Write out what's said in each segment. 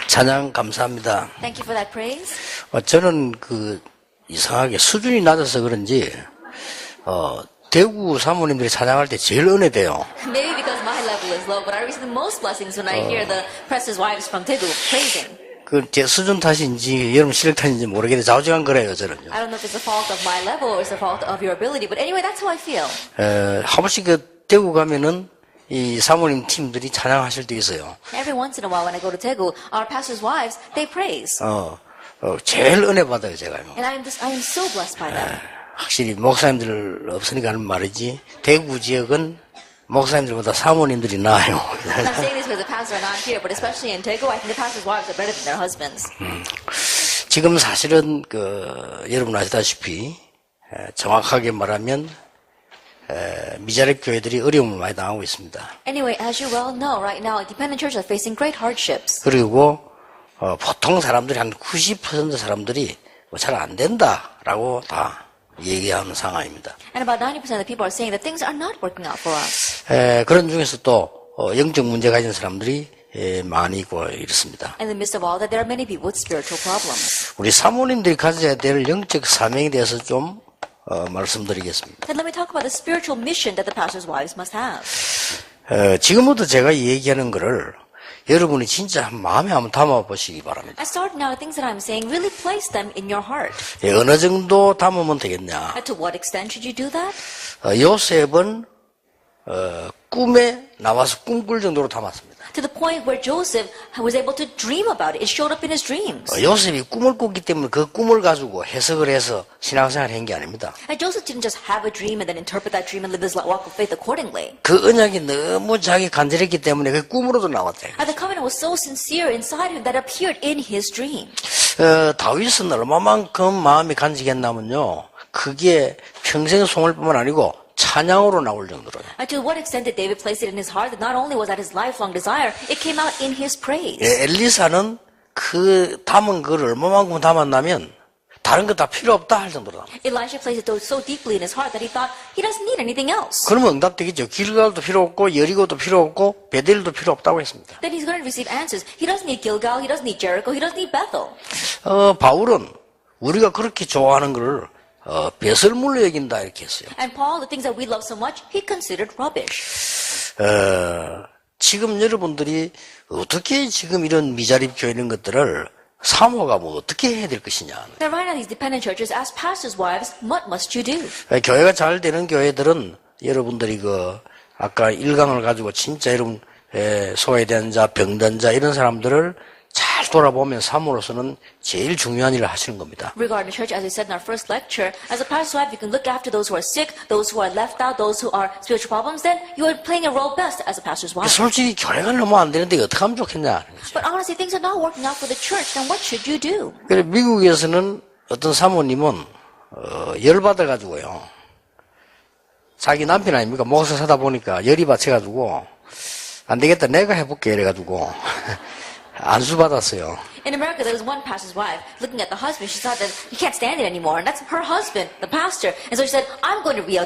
찬양 감사합니다. Thank you for that praise. 저는 이상하게 수준이 낮아서 그런지, 대구 사모님들이 찬양할 때 제일 은혜돼요. Maybe because my level is low, but I receive the most blessings when I hear the pastors' wives from Daegu praising. 제 수준 탓인지, 여러분 실력 탓인지 모르겠는데, 좌우지간 그래요, 저는요. I don't know if it's the fault of my level or it's the fault of your ability, but anyway, that's how I feel. 한 번씩 대구 가면은, 이 사모님 팀들이 찬양하실 때 있어요. Every once in a while when I go to Daegu, our pastors' wives, they praise. 제일 은혜 받아요, 제가요. And I am so blessed by them. 확실히 목사님들 없으니까 하는 말이지, 대구 지역은 목사님들보다 사모님들이 나아요. I'm not saying this because the pastors are not here, but especially in Daegu, I think the pastors' wives are better than their husbands. 지금 사실은 여러분 아시다시피 정확하게 말하면 미자립 교회들이 어려움을 많이 당하고 있습니다. Anyway, as you well know, right now, independent churches are facing great hardships. 그리고 보통 사람들이 한 90% 사람들이 잘 안 된다라고 다 얘기하는 상황입니다. And about 90% of the people are saying that things are not working out for us. 그런 중에서 또 영적 문제가 있는 사람들이 많이 있고 이렇습니다. In the midst of all that, there are many people with spiritual problems. 우리 사모님들이 가져야 될 영적 사명에 대해서 좀 말씀드리겠습니다. Then let me talk about the spiritual mission that the pastors' wives must have. 지금부터 제가 얘기하는 거를 여러분이 진짜 마음에 한번 담아보시기 바랍니다. I start now the things that I'm saying, really place them in your heart. 어느 정도 담으면 되겠냐? And to what extent should you do that? 요셉은 꿈에 나와서 꿈꿀 정도로 담았습니다. To the point where Joseph was able to dream about it. It showed up in his dreams. 요셉이 꿈을 꿨기 때문에 그 꿈을 가지고 해석을 해서 신앙생활을 한 게 아닙니다. And Joseph didn't just have a dream and then interpret that dream and live his walk of faith accordingly. 그 언약이 너무 자기 간절했기 때문에 그 꿈으로도 나왔대요. And the covenant was so sincere inside him that appeared in his dream. 다윗은 얼마만큼 마음이 간직했냐면요, 그게 평생 송을뿐만 아니고 찬양으로 나올 정도로요. And to what extent did David place it in his heart that not only was that his lifelong desire, it came out in his praise. 엘리사는 그 담은 거를 얼마만큼 담았냐면 다른 거 다 필요 없다 할 정도로 담았어요. Elisha placed it so deeply in his heart that he thought he doesn't need anything else. 그러면 응답되겠죠. 길갈도 필요 없고 여리고도 필요 없고 베델도 필요 없다고 했습니다. Then he's going to receive answers. He doesn't need Gilgal, he doesn't need Jericho, he doesn't need Bethel. 바울은 우리가 그렇게 좋아하는 거를 배설물로 여긴다 이렇게 했어요. And Paul, the things that we love so much, he considered rubbish. 지금 여러분들이 어떻게 지금 이런 미자립 교회 이런 것들을 사모가 어떻게 해야 될 것이냐. Now right now these dependent churches, as pastors' wives, what must you do? 교회가 잘 되는 교회들은 여러분들이 아까 1강을 가지고 진짜 여러분 소외된 자, 병든 자 이런 사람들을 잘 돌아보면 사모로서는 제일 중요한 일을 하시는 겁니다. Regarding the church, as I said in our first lecture, as a pastor's wife, you can look after those who are sick, those who are left out, those who are spiritual problems, then you are playing a role best as a pastor's wife. 솔직히 교회가 너무 안 되는데 어떻게 하면 좋겠냐. But honestly, things are not working out for the church, then what should you do? 그래 미국에서는 어떤 사모님은 열받아가지고요. 자기 남편 아닙니까? 목사 사다 보니까 열이 받쳐가지고 안 되겠다 내가 해볼게 이래가지고 안수 받았어요. In America, there was one pastor's wife looking at the husband. She thought that he can't stand it anymore, and that's her husband, the pastor. And so she said, "I'm going to be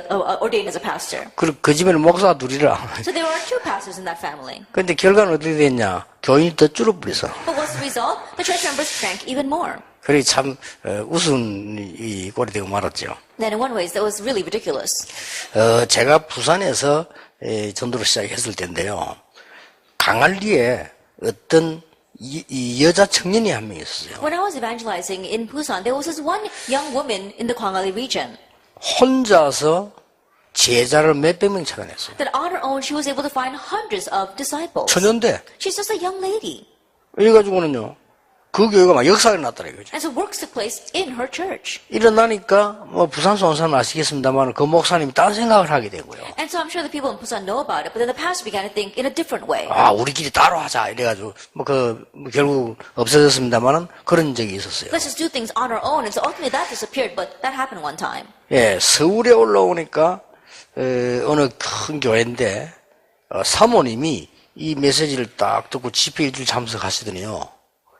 ordained as a pastor." 그 집에는 목사 둘이라. So there were two pastors in that family. 근데 결과는 어떻게 됐냐? 교인이 더 줄어버렸어. But what's the result? The church members shrank even more. 그래 참 우스운 이 꼴이 되고 말았죠. Then in one way, that was really ridiculous. 제가 부산에서 전도를 시작했을 때인데요. 강할리에 어떤 이 여자 청년이 한 명 있었어요. When I was evangelizing in Busan, there was this one young woman in the Gwangali region. 혼자서 제자를 몇백 명 찾아냈어요. That on her own, she was able to find hundreds of disciples. 천연대. She's just a young lady. 이래가지고는요. 그 교회가 막 역사가 일어났더라 이거죠. And so works took place in her church. 일어나니까 부산서 온 사람 아시겠습니다만 그 목사님이 딴 생각을 하게 되고요. And so I'm sure the people in Busan know about it, but then the pastor began to think in a different way. 우리끼리 따로 하자 이래가지고 결국 없어졌습니다만은 그런 적이 있었어요. Let's just do things on our own. And so ultimately that disappeared, but that happened one time. 서울에 올라오니까 어느 큰 교회인데 사모님이 이 메시지를 딱 듣고 집회 일주일 참석하시더니요.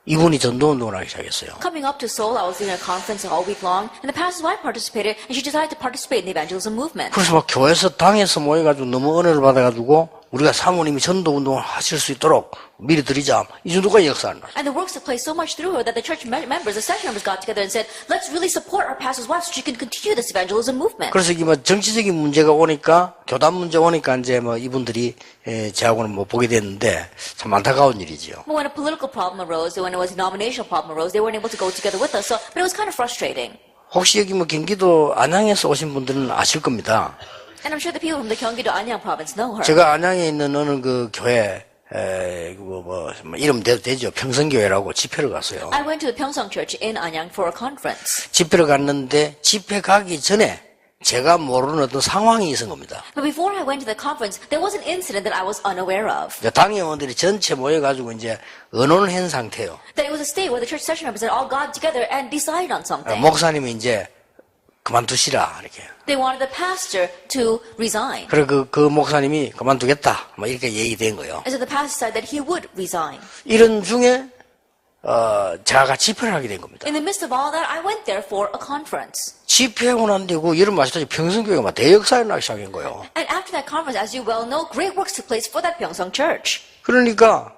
이분이 전도운동을 하기 시작했어요. Coming up to Seoul, I was doing a conference all week long, and the pastor's wife participated, and she decided to participate in the evangelism movement. 그래서 막 교회에서 당에서 모여가지고 너무 은혜를 받아가지고 우리가 사모님이 전도 운동을 하실 수 있도록 미리 드리자. 이 정도까지 역사를 나. And the works took place so much through her that the church members, the session members got together and said, let's really support our pastor's wife so she can continue this evangelism movement. 그래서 이게 뭐 정치적인 문제가 오니까 교단 문제 오니까 이제 뭐 이분들이 저하고는 뭐 보게 됐는데 참 안타까운 일이지요. But when a political problem arose, when it was a denominational problem arose, they weren't able to go together with us. But it was kind of frustrating. 혹시 여기 뭐 경기도 안양에서 오신 분들은 아실 겁니다. And I'm sure the people from the Gyeonggi-do Anyang province know her. 제가 안양에 있는 어느 그 교회 이름 되죠. 평성교회라고 집회를 갔어요. I went to the Pyeongseong Church in Anyang for a conference. 집회를 갔는데 집회 가기 전에 제가 모르는 어떤 상황이 있은 겁니다. But before I went to the conference, there was an incident that I was unaware of. 당회원들이 전체 모여가지고 이제 의논한 상태예요. That it was a state where the church session members had all got together and decided on something. 목사님이 이제 그만두시라 이렇게. They wanted the pastor to resign. 그래 그 목사님이 그만두겠다. 뭐 이렇게 얘기된 거예요. And so the pastor said that he would resign. 이런 중에 제가 집회를 하게 된 겁니다. In the midst of all that, I went there for a conference. 집회하고 난 뒤고 여러분 아시다시피 평성교회가 막 대역사를 나기 시작한 거예요. And after that conference, as you well know, great works took place for that Pyeongseong Church. 그러니까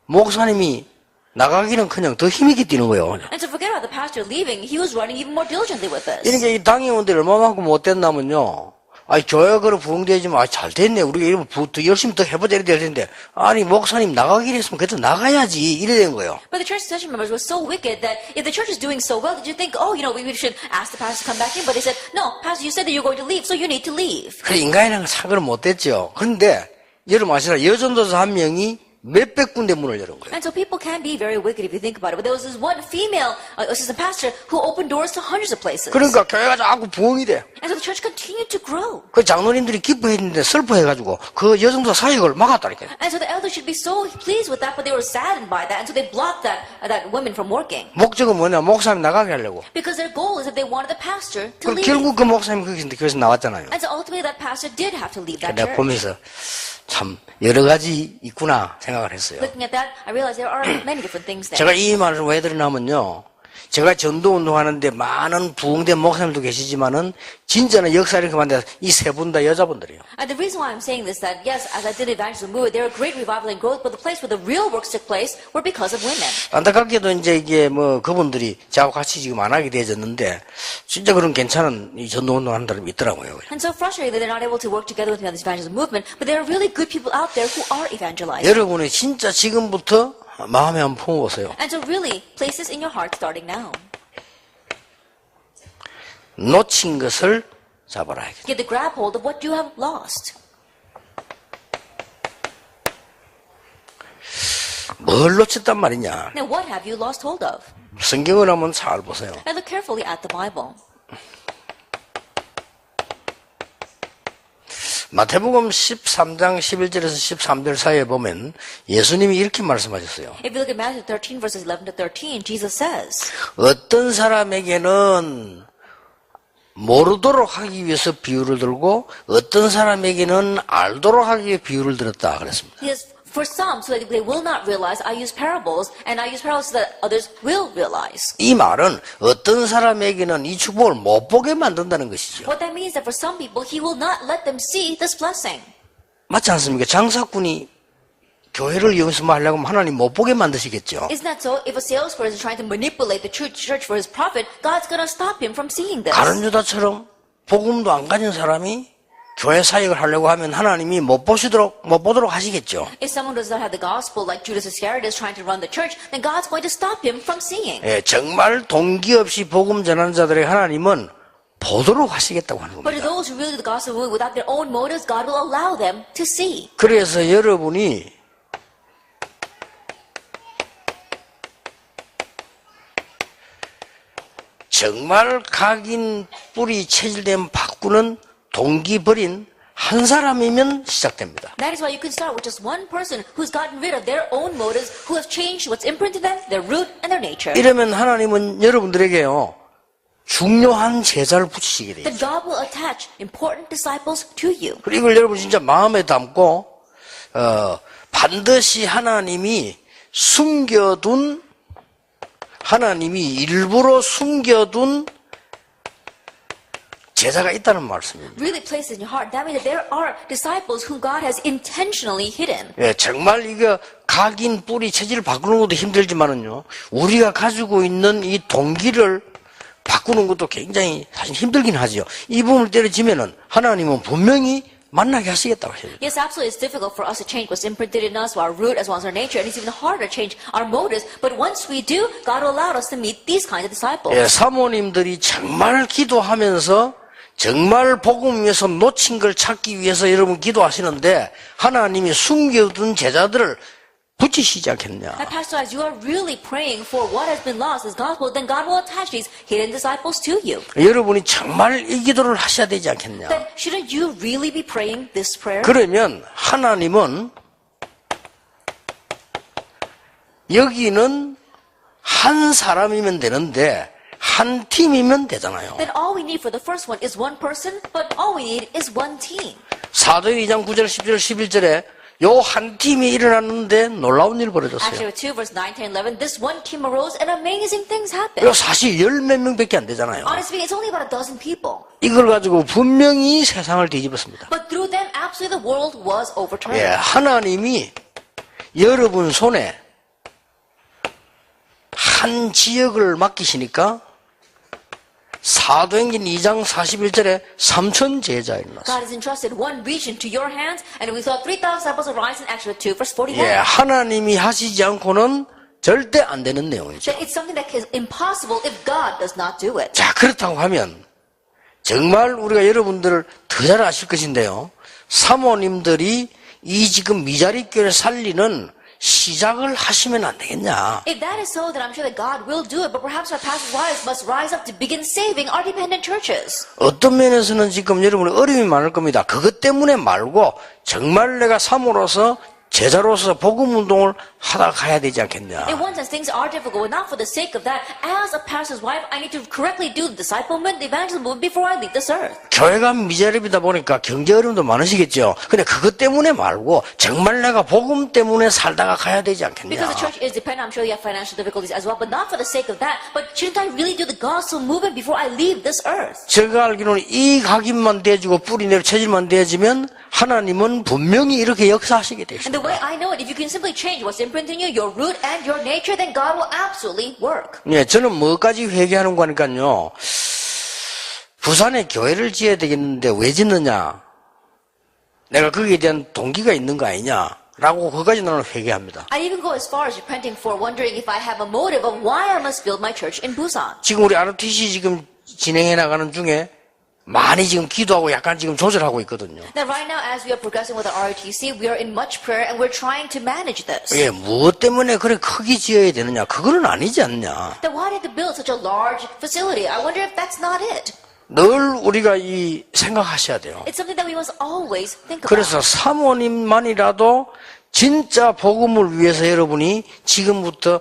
목사님이 나가기는커녕 더 힘있게 뛰는 거예요. And so forget about the pastor leaving, he was running even more diligently with us. 이러니까 이 당회원들이 얼마만큼 못됐냐면요. 아니 교회가 그래 부흥되지만 잘 됐네. 우리가 이러면 더 열심히 더 해보자 이래 될 텐데 아니 목사님 나가기로 했으면 그래도 나가야지 이래 된 거예요. But the church session members were so wicked that if the church is doing so well, did you think, oh, we should ask the pastor to come back in? But they said, no, pastor, you said that you're going to leave, so you need to leave. 그래 인간이라는 건 사고를 못됐죠. 그런데 여러분 아시나 여전도사 한 명이 몇백 군데 문을 열은 거예요. And so people can be very wicked if you think about it. But there was this one female assistant pastor who opened doors to hundreds of places. 그러니까 교회가 자꾸 부흥이 돼. And so the church continued to grow. 그 장로님들이 기뻐했는데 슬퍼해가지고 그 여전도사 사역을 막았다니까요. And so the elders should be so pleased with that, but they were saddened by that. And so they blocked that women from working. 목적은 뭐냐? 목사님 나가게 하려고. Because their goal is that they wanted the pastor to 그럼 leave. 결국 그 목사님이 교회에서 나왔잖아요. And so ultimately that pastor did have to leave that 내가 church. 보면서 참 여러 가지 있구나 생각을 했어요. Looking at that, I realized there are many different things there. 제가 이 말을 왜 드리냐면요. 제가 전도 운동하는데 많은 부흥된 목사님도 계시지만은 진짜는 역사를 그만둬 이 세 분 다 여자분들이에요. And the reason why I'm saying this, that yes, as I did evangelism movement, there are great revival and growth, but the place where the real works took place were because of women. 안타깝게도 이제 이게 뭐 그분들이 저하고 같이 지금 안 하게 되어졌는데 진짜 그런 괜찮은 이 전도 운동하는 사람이 있더라고요. And so frustrating that they're not able to work together with me on this evangelism movement, but there are really good people out there who are evangelizing. 여러분이 진짜 지금부터 마음에 한번 품어보세요. And so really, place this in your heart starting now. 놓친 것을 잡아라. Get the grab hold of what you have lost. 뭘 놓쳤단 말이냐. Now what have you lost hold of? 성경을 한번 잘 보세요. And look carefully at the Bible. 마태복음 13장 11절에서 13절 사이에 보면 예수님이 이렇게 말씀하셨어요. If you look at Matthew 13 verses 11 to 13, Jesus says, 어떤 사람에게는 모르도록 하기 위해서 비유를 들고 어떤 사람에게는 알도록 하기 위해 비유를 들었다 그랬습니다. He says, for some, so that they will not realize, I use parables, and I use parables so that others will realize. 이 말은 어떤 사람에게는 이 축복을 못 보게 만든다는 것이죠. What that means is that for some people, he will not let them see this blessing. 맞지 않습니까? 장사꾼이 교회를 이용해서 뭐 하려고 하면 하나님 못 보게 만드시겠죠. Isn't that so? If a salesperson is trying to manipulate the church for his profit, God's going to stop him from seeing this. 가룟 유다처럼 복음도 안 가진 사람이 교회 사역을 하려고 하면 하나님이 못 보도록 하시겠죠. If someone does not have the gospel, like Judas Iscariot is trying to run the church, then God's going to stop him from seeing. 예, 정말 동기 없이 복음 전하는 자들의 하나님은 보도록 하시겠다고 하는 But to 겁니다. those who really do the gospel without their own motives, God will allow them to see. 그래서 여러분이 정말 각인 뿌리 체질된 바꾸는 동기 버린 한 사람이면 시작됩니다. That is why you can start with just one person who's gotten rid of their own motives, who have changed what's imprinted them, their root and their nature. 이러면 하나님은 여러분들에게요 중요한 제자를 붙이시게 돼요. That God will attach important disciples to you. 그리고 이걸 여러분 진짜 마음에 담고 반드시 하나님이 일부러 숨겨둔 제자가 있다는 말씀입니다. really placed in your heart, that means that there are disciples whom God has intentionally hidden. 예, 정말 이거 각인 뿌리 체질을 바꾸는 것도 힘들지만은요, 우리가 가지고 있는 이 동기를 바꾸는 것도 굉장히 사실 힘들긴 하죠. 이 부분을 때려지면은 하나님은 분명히 만나게 하시겠다고 하셔요. Yes, absolutely, it's difficult for us to change what's imprinted in us, our root as well as our nature, and it's even harder to change our motives. But once we do, God will allow us to meet these kinds of disciples. 예, 사모님들이 정말 기도하면서 정말 복음 위해서 놓친 걸 찾기 위해서 여러분 기도하시는데 하나님이 숨겨둔 제자들을 붙이시지 않겠냐. And Pastor, as you are really praying for what has been lost as gospel, then God will attach these hidden disciples to you. 여러분이 정말 이 기도를 하셔야 되지 않겠냐. Then shouldn't you really be praying this prayer? 그러면 하나님은 여기는 한 사람이면 되는데 한 팀이면 되잖아요. Then all we need for the first one is one person, but all we need is one team. 사도행 2장 9절 10절 11절에 요 한 팀이 일어났는데 놀라운 일이 벌어졌어요. Actually, 2 verse 9, 10, 11, this one team arose and amazing things happened. 요 사실 열 몇 명밖에 안 되잖아요. Honestly, it's only about a dozen people. 이걸 가지고 분명히 세상을 뒤집었습니다. But through them, absolutely the world was overturned. 예, 하나님이 여러분 손에 한 지역을 맡기시니까 사도행전 2장 41절에 3천 제자 일어났어요. God has entrusted one region to your hands, and we saw 3,000 disciples arise in Acts 2 verse 41. 예, 하나님이 하시지 않고는 절대 안 되는 내용이죠. That it's something that is impossible if God does not do it. 자, 그렇다고 하면 정말 우리가 여러분들을 더 잘 아실 것인데요. 사모님들이 이 지금 미자리 교회를 살리는 시작을 하시면 안 되겠냐. If that is so, then I'm sure that God will do it, but perhaps our pastors' wives must rise up to begin saving our dependent churches. 어떤 면에서는 지금 여러분이 어려움이 많을 겁니다. 그것 때문에 말고 정말 내가 사모로서 제자로서 복음 운동을 하다 가야 되지 않겠냐. In one sense, things are difficult, but not for the sake of that. As a pastor's wife, I need to correctly do the disciple movement, the evangelism movement before I leave this earth. 교회가 미자립이다 보니까 경제 어려움도 많으시겠죠. 근데 그것 때문에 말고 정말 내가 복음 때문에 살다가 가야 되지 않겠냐. Because the church is dependent, I'm sure you have financial difficulties as well, but not for the sake of that. But shouldn't I really do the gospel movement before I leave this earth? 제가 알기로는 이 각인만 되어지고 뿌리 내려 체질만 되어지면 하나님은 분명히 이렇게 역사하시게 되어 And the 있습니다. way I know it, if you can simply change what's imprinted in you, your root and your nature, then God will absolutely work. 예, 저는 뭐까지 회개하는 거니까요. 부산에 교회를 지어야 되겠는데 왜 짓느냐? 내가 거기에 대한 동기가 있는 거 아니냐? 라고 그까지 나는 회개합니다. I even go as far as repenting for wondering if I have a motive of why I must build my church in Busan. 지금 우리 ROTC 지금 진행해 나가는 중에 많이 지금 기도하고 약간 지금 조절하고 있거든요. Now, right now, as we are progressing with our ROTC, we are in much prayer and we're trying to manage this. 예, 무엇 때문에 그래 크게 지어야 되느냐? 그거는 아니지 않냐? Then why did they build such a large facility? I wonder if that's not it. 늘 우리가 이 생각하셔야 돼요. It's something that we must always think about. 그래서 사모님만이라도 진짜 복음을 위해서 여러분이 지금부터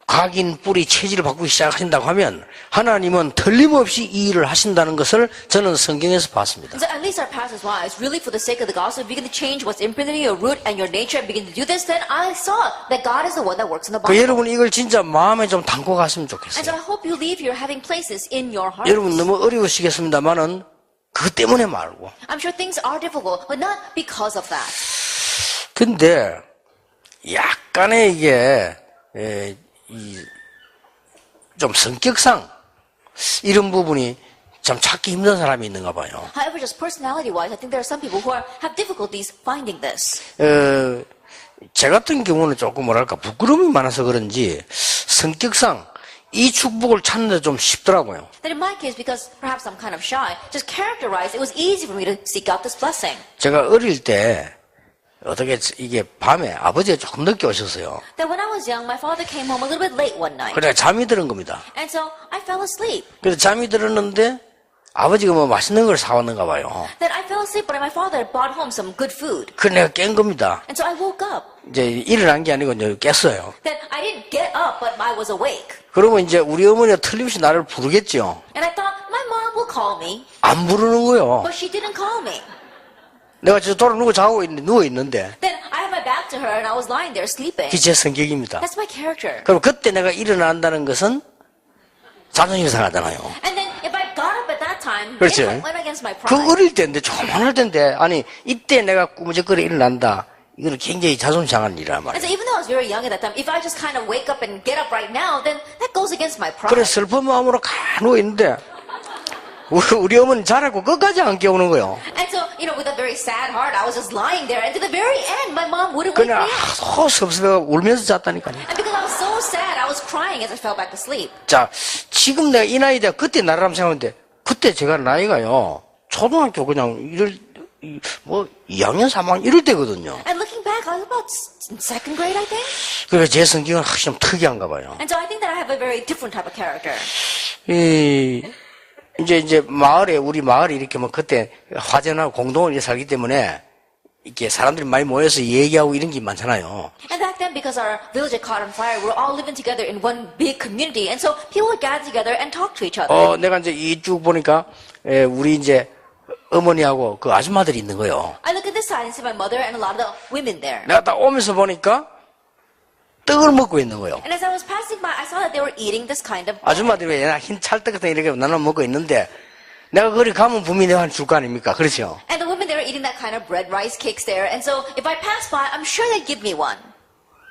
각인 뿌리 체질을 바꾸기 시작하신다고 하면 하나님은 틀림없이 이 일을 하신다는 것을 저는 성경에서 봤습니다. So at least our pastors' wives, really for the sake of the gospel, begin to change what's imprinted in your root and your nature and begin to do this, then I saw that God is the one that works in the 그 Bible. 여러분 이걸 진짜 마음에 좀 담고 갔으면 And so 좋겠어요. I hope you leave here having places in your heart. 여러분 너무 어려우시겠습니다만은 그것 때문에 말고. I'm sure things are difficult, but not because of that. 근데 약간의 이게 좀 성격상 이런 부분이 참 찾기 힘든 사람이 있는가 봐요. However, just personality-wise, I think there are some people who have difficulties finding this. 제 같은 경우는 조금 뭐랄까 부끄러움이 많아서 그런지 성격상 이 축복을 찾는데 좀 쉽더라고요. Then in my case, because perhaps I'm kind of shy, just characterized, it was easy for me to seek out this blessing. 제가 어릴 때 어떻게 이게 밤에 아버지가 조금 늦게 오셨어요. Then when I was young, my father came home a little bit late one night. 그래 잠이 드는 겁니다. And so I fell asleep. 그래서 잠이 들었는데 아버지가 뭐 맛있는 걸 사왔는가 봐요. Then I fell asleep, but my father brought home some good food. 그래 내가 깬 겁니다. And so I woke up. 이제 일어난 게 아니고 이제 깼어요. Then I didn't get up, but I was awake. 그러면 이제 우리 어머니가 틀림없이 나를 부르겠죠. And I thought, my mom will call me. 안 부르는 거요. But she didn't call me. 내가 저 돌아 누워 있는데 Then I had my back to her and I was lying there sleeping. 그게 제 성격입니다. That's my character. 그럼 그때 내가 일어난다는 것은 자존심 상하잖아요. And then if I got up at that time, 그렇지. it went against my 그 pride. 어릴 때인데, 조그만할 때인데, 아니, 이때 내가 꾸무적거리 일어난다. 이거는 굉장히 자존심 상한 일이란 And 말이야. so even though I was very young at that time, if I just kind of wake up and get up right now, then that goes against my pride. 그래, 슬픈 마음으로 가누워 있는데, 우리 어머니 자라고 끝까지 안 깨우는 거요. And so, with a very sad heart, I was just lying there. And to the very end, my mom wouldn't wake me 그냥 up. 섭섭해가 울면서 잤다니까요. And because I was so sad, I was crying as I fell back to sleep. 자, 지금 내가 이 나이대 그때 나라면 생각하는데, 그때 제가 나이가요, 초등학교 그냥 2학년, 3학년 이럴 때거든요. And looking back, I was about in second grade, I think. 그래서 제 성격은 확실히 좀 특이한가 봐요. And so I think that I have a very different type of character. 이제 우리 마을에 이렇게 뭐 그때 화전하고 공동을 살기 때문에 이렇게 사람들이 많이 모여서 얘기하고 이런 게 많잖아요. And back then, because our village had caught on fire, we were all living together in one big community. And so people would gather together and talk to each other. 내가 이제 이쪽 보니까, 우리 이제 어머니하고 그 아줌마들이 있는 거요. I look at this side and see my mother and a lot of the women there. 내가 딱 오면서 보니까 떡을 먹고 있는 거요. And as I was passing by, I saw that they were eating this kind of bread. 아줌마들이 왜 흰 찰떡 같은 이렇게 나눠 먹고 있는데, 내가 거기 가면 분명히 내가 줄 거 아닙니까? 그렇죠? And the women, they were eating that kind of bread, rice cakes there. And so if I pass by, I'm sure they'd give me one.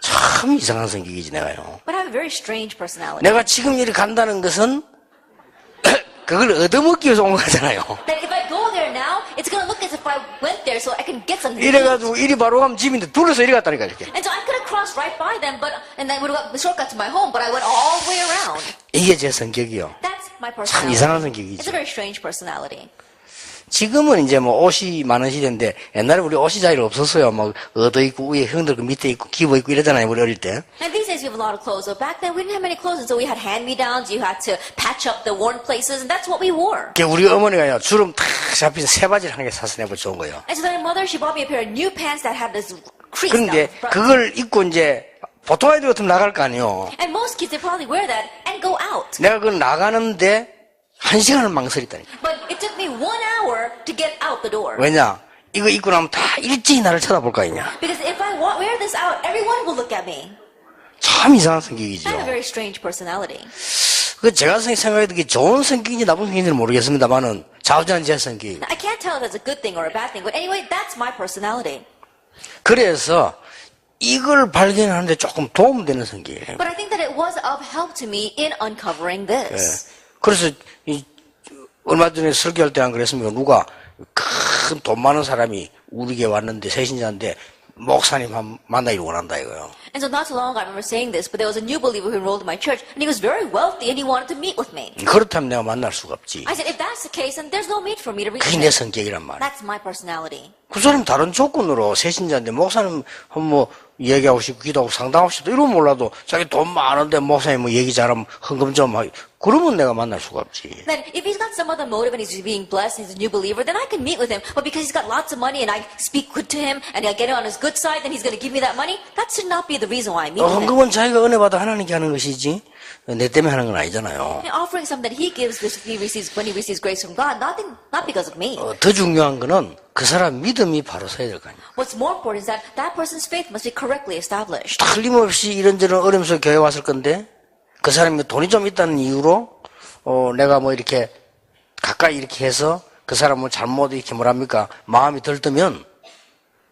참 이상한 성격이지, 내가요. But I have a very strange personality. 내가 지금 이리 간다는 것은, 그걸 얻어먹기 위해서 온 거잖아요. That if I go there now, it's going to look as if I went there so I can get something to eat. 이래가지고 이리 바로 가면 집인데 둘러서 이리 갔다니까, 이렇게. And so I could have crossed right by them, and then would have got the shortcut to my home, but I went all the way around. 이게 제 성격이요. That's my 참 personality. 이상한 It's 성격이죠. a very strange personality. 지금은 이제 뭐 옷이 많은 시대인데 옛날에 우리 옷이 잘 없었어요. 막 얻어 있고 위에 형들 그 밑에 있고 기버 있고 이러잖아요. 우리 어릴 때. And these days we have a lot of clothes. So back then we didn't have many clothes, and so we had hand-me-downs. You had to patch up the worn places, and that's what we wore. 우리 어머니가요 주름 탁 잡힌 새 바지를 한 개 사서 내고 좋은 거예요. And so then my mother, she bought me a pair of new pants that had this crease 그런데 down the front. 그걸 입고 이제 보통 아이들 같으면 나갈 거 아니에요. And most kids, they probably wear that and go out. 내가 그걸 나가는데 1시간을 망설였다니까. But it took me 1 hour to get out the door. 왜냐? 이거 입고 나면 다 일찍이 나를 쳐다볼 거 아니냐. Because if I wear this out, everyone will look at me. 참 이상한 I 성격이죠. have a very strange personality. 그 제가 생각해도 그게 좋은 성격인지 나쁜 성격인지는 모르겠습니다만은 자우지간 제 성격이에요. I can't tell if it's a good thing or a bad thing, but anyway, that's my personality. 그래서 이걸 발견하는데 조금 도움되는 성격이에요. But I think that it was of help to me in uncovering this. 그래서 얼마 전에 설교할 때 안 그랬습니까? 누가 큰 돈 많은 사람이 우리 교회 왔는데 새신자인데 목사님 한 만나기를 원한다 이거요. And so not too long ago, I remember saying this, but there was a new believer who enrolled in my church, and he was very wealthy, and he wanted to meet with me. 그렇다면 내가 만날 수가 없지. I said, if that's the case, then there's no need for me to reach 그게 him. 내 성격이란 말이야. That's my personality. 그 사람 다른 조건으로 새신자인데 목사님 뭐 얘기하고 싶고 기도하고 상담하고 싶다 이러면 몰라도 자기 돈 많은데 목사님 뭐 얘기 잘하면 헌금 좀 하고 그러면 내가 만날 수가 없지. Then if he's got some other motive and he's being blessed, he's a new believer, then I can meet with him. But because he's got lots of money and I speak good to him and I get him on his good side, then he's going to give me that money. That should not be the reason why I meet with him. 헌금은 자기가 은혜 받아 하나님께 하는 것이지 내 때문에 하는 건 아니잖아요. And offering something that he gives when he receives grace from God, not because of me. 더 중요한 거는 그 사람 믿음이 바로 서야 될 거 아니에요. What's more important is that that person's faith must be correctly established. 틀림없이 이런저런 어려움 속에 교회 왔을 건데 그 사람이 돈이 좀 있다는 이유로 내가 뭐 이렇게 가까이 이렇게 해서 그 사람을 잘못 이렇게 뭐랍니까 마음이 들뜨면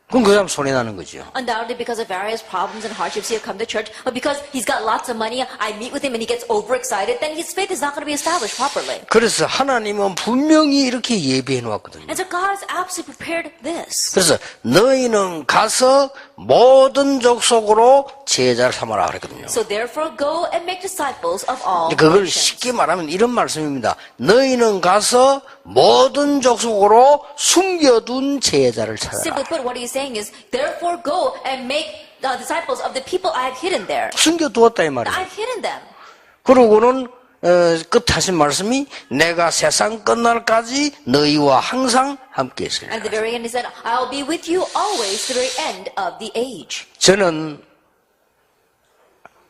그럼 그 사람 손해 나는 거죠. Undoubtedly because of various problems and hardships he have come to church, but because he's got lots of money, I meet with him and he gets overexcited, then his faith is not going to be established properly. 그래서 하나님은 분명히 이렇게 예비해 놓았거든요. And so God has absolutely prepared this. 그래서 너희는 가서 모든 족속으로 제자를 삼아라 그랬거든요. So therefore go and make disciples of all 그걸 nations. 쉽게 말하면 이런 말씀입니다. 너희는 가서 모든 족속으로 숨겨둔 제자를 찾아라. Simply put, what he's saying is, therefore go and make disciples of the people I have hidden there. 숨겨두었다 이 말이에요. I've hidden them. 그러고는 끝 하신 말씀이 내가 세상 끝날까지 너희와 항상 함께 있으리라. At the very end he said, I'll be with you always to the very end of the age. 저는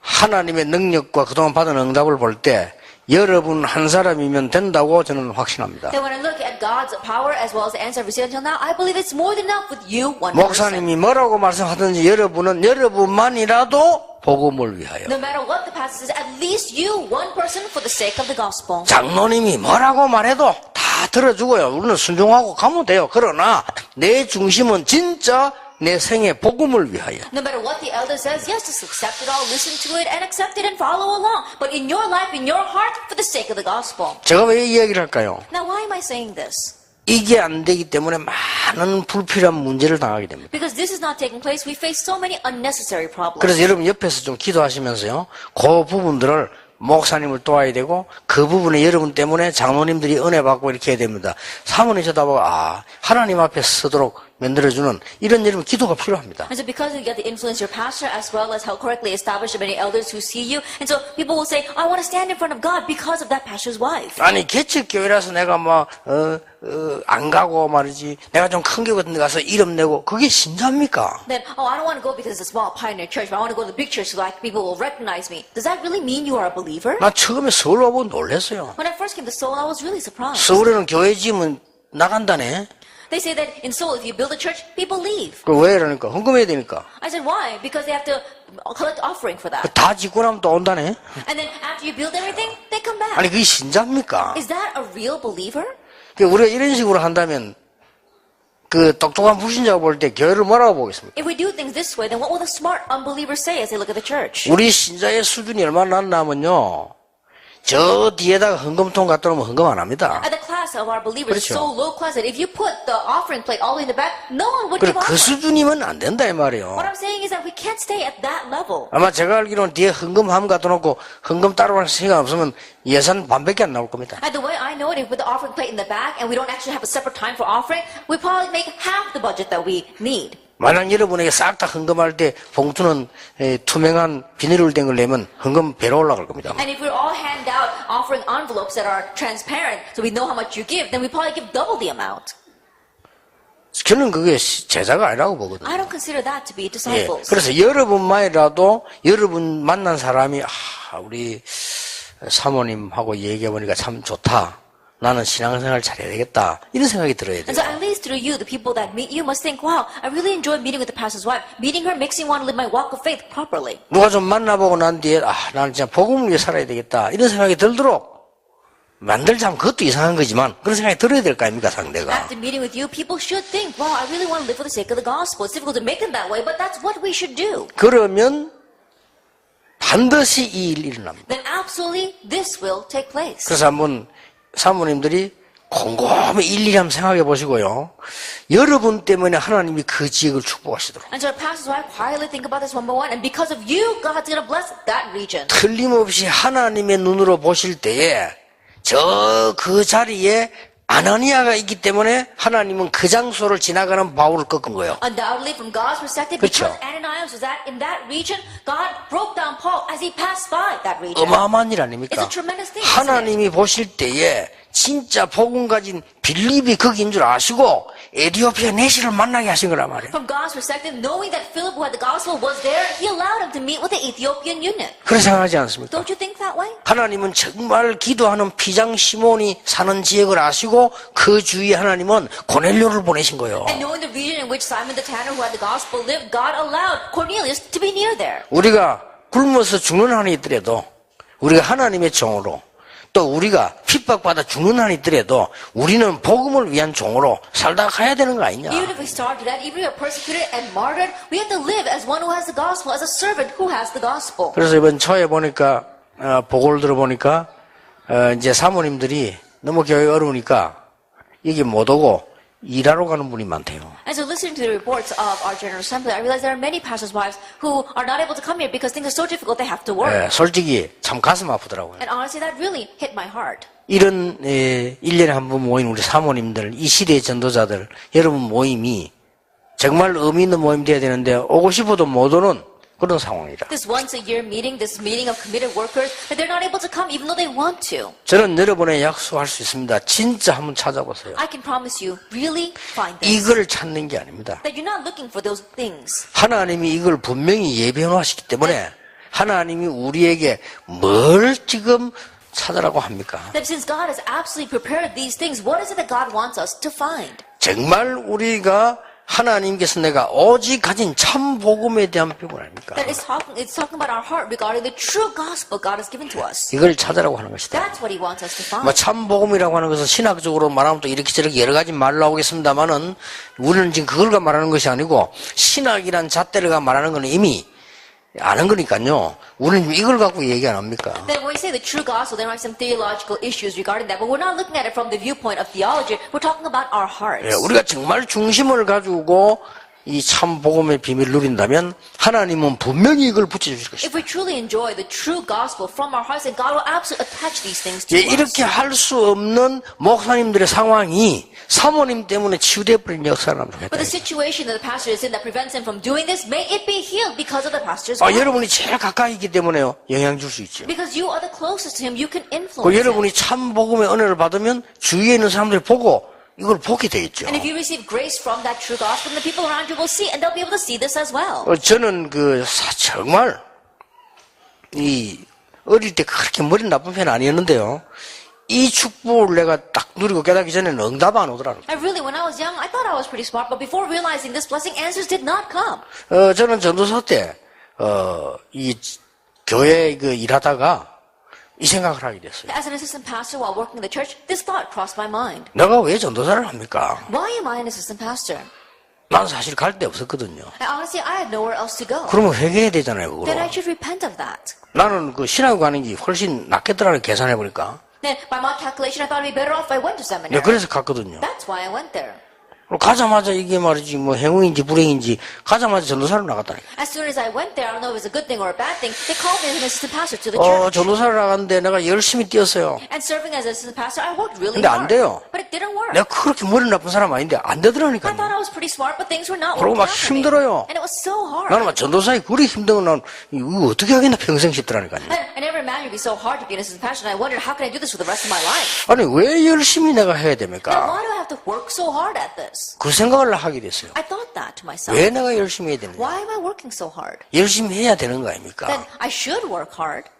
하나님의 능력과 그동안 받은 응답을 볼 때 여러분 한 사람이면 된다고 저는 확신합니다. Then when I look at God's power as well as the answer I've received until now, I believe it's more than enough with you, one person. 목사님이 뭐라고 말씀하든지 여러분은 여러분만이라도 복음을 위하여. No matter what the pastor says, at least you, one person, for the sake of the gospel. 장로님이 뭐라고 말해도 다 들어주고요. 우리는 순종하고 가면 돼요. 그러나 내 중심은 진짜 내 생의 복음을 위하여. No matter what the elder says, yes, just accept it all, listen to it, and accept it and follow along. But in your life, in your heart, for the sake of the gospel. 제가 왜 이 이야기를 할까요? Now, why am I saying this? 이게 안 되기 때문에 많은 불필요한 문제를 당하게 됩니다. Because this is not taking place, we face so many unnecessary problems. 그래서 여러분 옆에서 좀 기도하시면서요. 그 부분들을 목사님을 도와야 되고 그 부분에 여러분 때문에 장로님들이 은혜 받고 이렇게 해야 됩니다. 사모님 쳐다보고 하나님 앞에 서도록 만들어주는 이런 여러분 기도가 필요합니다. And so because you get to influence your pastor as well as how correctly established many elders who see you. And so people will say, I want to stand in front of God because of that pastor's wife. 아니 개척교회라서 내가 안 가고 말이지 내가 좀 큰 교회 같은 데 가서 이름 내고 그게 신자입니까? Then, I don't want to go because it's a small pioneer church, but I want to go to the big church so like people will recognize me. Does that really mean you are a believer? 나 처음에 서울 와보고 놀랐어요. When I first came to Seoul, I was really surprised. 서울에는 교회 지으면 나간다네. They say that in Seoul, if you build a church, people leave. 그 왜 이러니까 헌금해야 되니까. I said, why? Because they have to collect offering for that. 다 짓고 나면 또 온다네. And then after you build everything, they come back. 아니 그게 신자입니까? Is that a real believer? 우리가 이런 식으로 한다면 그 똑똑한 불신자가 볼 때 교회를 뭐라고 보겠습니까? If we do things this way, then what will the smart unbelievers say as they look at the church? 우리 신자의 수준이 얼마나 낮냐면요. 저 뒤에다가 헌금통 갖다 놓으면 헌금 안 합니다. And the class of our believers is 그렇죠. so low class that if you put the offering plate all the way in the back, no one would 그래 give 그 offering. 수준이면 안 된다 이 말이에요. What I'm saying is that we can't stay at that level. 아마 제가 알기로는 뒤에 헌금함 갖다 놓고 헌금 따로 할 시간 없으면 예산 반밖에 안 나올 겁니다. And the way I know it, if we put the offering plate in the back and we don't actually have a separate time for offering, we probably make half the budget that we need. 만약 여러분에게 싹 다 헌금할 때 봉투는 투명한 비닐로 된 걸 내면 헌금 배로 올라갈 겁니다. And if we all hand out offering envelopes that are transparent so we know how much you give, then we probably give double the amount. 저는 그게 제자가 아니라고 보거든요. I don't consider that to be 예, disciples. 그래서 여러분만이라도 여러분 만난 사람이 우리 사모님하고 얘기해보니까 참 좋다. 나는 신앙생활 잘해야 되겠다. 이런 생각이 들어야 And so 돼요. at least through you, the people that meet you must think, wow, I really enjoy meeting with the pastor's wife. Meeting her makes me want to live my walk of faith properly. 누가 좀 만나보고 난 뒤에 나는 진짜 복음을 위해 살아야 되겠다. 이런 생각이 들도록 만들자면 그것도 이상한 거지만 그런 생각이 들어야 될 거 아닙니까 상대가. After meeting with you, people should think, wow, I really want to live for the sake of the gospel. It's difficult to make them that way, but that's what we should do. 그러면 반드시 이 일이 일어납니다. Then absolutely this will take place. 그래서 한번 사모님들이 곰곰이 일일이 한번 생각해 보시고요. 여러분 때문에 하나님이 그 지역을 축복하시도록. And so our pastor's wife quietly think about this one by one, and because of you, God's going to bless that region. 틀림없이 하나님의 눈으로 보실 때에 그 자리에 아나니아가 있기 때문에 하나님은 그 장소를 지나가는 바울을 꺾은 거예요. Undoubtedly, from God's perspective, 그렇죠. because Ananias was in that region, God broke down Paul as he passed by that region. 어마어마한 일 It's 아닙니까? a tremendous thing. isn't it? 하나님이 보실 때에 진짜 복음 가진 빌립이 거기인 줄 아시고 에티오피아 내시를 만나게 하신 거란 말이에요. From God's perspective, knowing that Philip, who had the gospel, was there, He allowed him to meet with the Ethiopian eunuch. 그렇게 생각하지 않습니까? Don't you think that way? 하나님은 정말 기도하는 피장 시몬이 사는 지역을 아시고 그 주위에 하나님은 고넬료를 보내신 거예요. And knowing the region in which Simon the Tanner, who had the gospel, lived, God allowed Cornelius to be near there. 우리가 굶어서 죽는 한이 있더라도 우리가 하나님의 종으로 또 우리가 핍박받아 죽는 한이 있더라도 우리는 복음을 위한 종으로 살다가 가야 되는 거 아니냐. Even if we starve to death, even if we are persecuted and martyred, we have to live as one who has the gospel, as a servant who has the gospel. 그래서 이번 초에 보니까 보고를 들어보니까 이제 사모님들이 너무 교회 어려우니까 여기 못 오고 일하러 가는 분이 많대요. And so listening to the reports of our General Assembly, I realize there are many pastors' wives who are not able to come here because things are so difficult they have to work. 솔직히 참 가슴 아프더라고요. And honestly, that really hit my heart. 이런 1년에 한 번 모인 우리 사모님들, 이 시대의 전도자들, 여러분 모임이 정말 의미 있는 모임 돼야 되는데 오고 싶어도 못 오는 그런 상황이라. This once a year meeting, this meeting of committed workers, that they're not able to come even though they want to. 저는 여러분에 약속할 수 있습니다. 진짜 한번 찾아보세요. I can promise you, really find this. 이걸 찾는 게 아닙니다. That you're not looking for those things. 하나님이 이걸 분명히 예배해놓으시기 때문에 하나님이 우리에게 뭘 지금 찾으라고 합니까? That since God has absolutely prepared these things, what is it that God wants us to find? 정말 우리가 하나님께서 내가 오직 가진 참 복음에 대한 표본 아닙니까? That it's talking about our heart regarding the true gospel God has given to us. 이걸 찾으라고 하는 것이다. That's what He wants us to find. 뭐 참 복음이라고 하는 것은 신학적으로 말하면 또 이렇게 저렇게 여러 가지 말로 나오겠습니다만은 우리는 지금 그걸가 말하는 것이 아니고 신학이란 잣대가 말하는 건 이미 아는 거니까요. 우리는 이걸 갖고 얘기 안 합니까? Then when we say the true gospel, there might be some theological issues regarding that, but we're not looking at it from the viewpoint of theology. We're talking about our hearts. 예, 우리가 정말 중심을 가지고 이 참 복음의 비밀을 누린다면 하나님은 분명히 이걸 붙여주실 것입니다. If we truly enjoy the true gospel from our hearts, then God will absolutely attach these things to 예, us. 이렇게 할 수 없는 목사님들의 상황이 사모님 때문에 치유되어버린 역사를 한번 But the 했다. situation that the pastor is in that prevents him from doing this, may it be healed because of the pastor's 아, wife. 여러분이 제일 가까이 있기 때문에요. 영향 줄 수 있죠. Because you are the closest to him, you can influence 그 him. 여러분이 참 복음의 은혜를 받으면 주위에 있는 사람들이 보고 이걸 보게 되겠죠. And if you receive grace from that true gospel, then the people around you will see, and they'll be able to see this as well. 저는 정말 이 어릴 때 그렇게 머리 나쁜 편은 아니었는데요. 이 축복을 내가 딱 누리고 깨닫기 전에는 응답 안 오더라고요. And really, when I was young, I thought I was pretty smart, but before realizing this blessing, answers did not come. 저는 전도사 때 이 교회 일하다가 이 생각을 하게 됐어요. As an assistant pastor while working in the church, this thought crossed my mind. 내가 왜 전도사를 합니까? Why am I an assistant pastor? 난 사실 갈 데 없었거든요. And honestly, I had nowhere else to go. 그러면 회개해야 되잖아요, Then I 그거로. should repent of that. 나는 신학교 가는 게 훨씬 낫겠더라는 계산해 보니까. Then, by my calculation, I thought it'd be better off if I went to seminary. 내가 그래서 갔거든요. That's why I went there. 가자마자 이게 말이지 행운인지 불행인지 가자마자 전도사로 나갔다니까. As soon as I went there, I don't know if it's a good thing or a bad thing, they called me as an assistant pastor to the church. 전도사로 나갔는데 내가 열심히 뛰었어요. And serving as an assistant pastor, I worked really 근데 안 hard. 돼요. But it didn't work. 내가 그렇게 머리 나쁜 사람 아닌데 안 I 되더라니까요. thought I was pretty smart, but things were not 그러고 막 working out for me. 힘들어요. And it was so hard. 나는 막 전도사에 그리 힘든 건 이거 어떻게 하겠나 평생 싶더라니까요. I never imagined it'd be so hard to be an assistant pastor, and I wondered, how can I do this for the rest of my life? 아니 왜 열심히 내가 해야 Now, 됩니까? why do I have to work so hard at this? 그 생각을 하게 됐어요. I thought that to myself. 왜 내가 열심히 해야 되느냐? Why am I working so hard? 열심히 해야 되는 거 Then 아닙니까? I should work hard,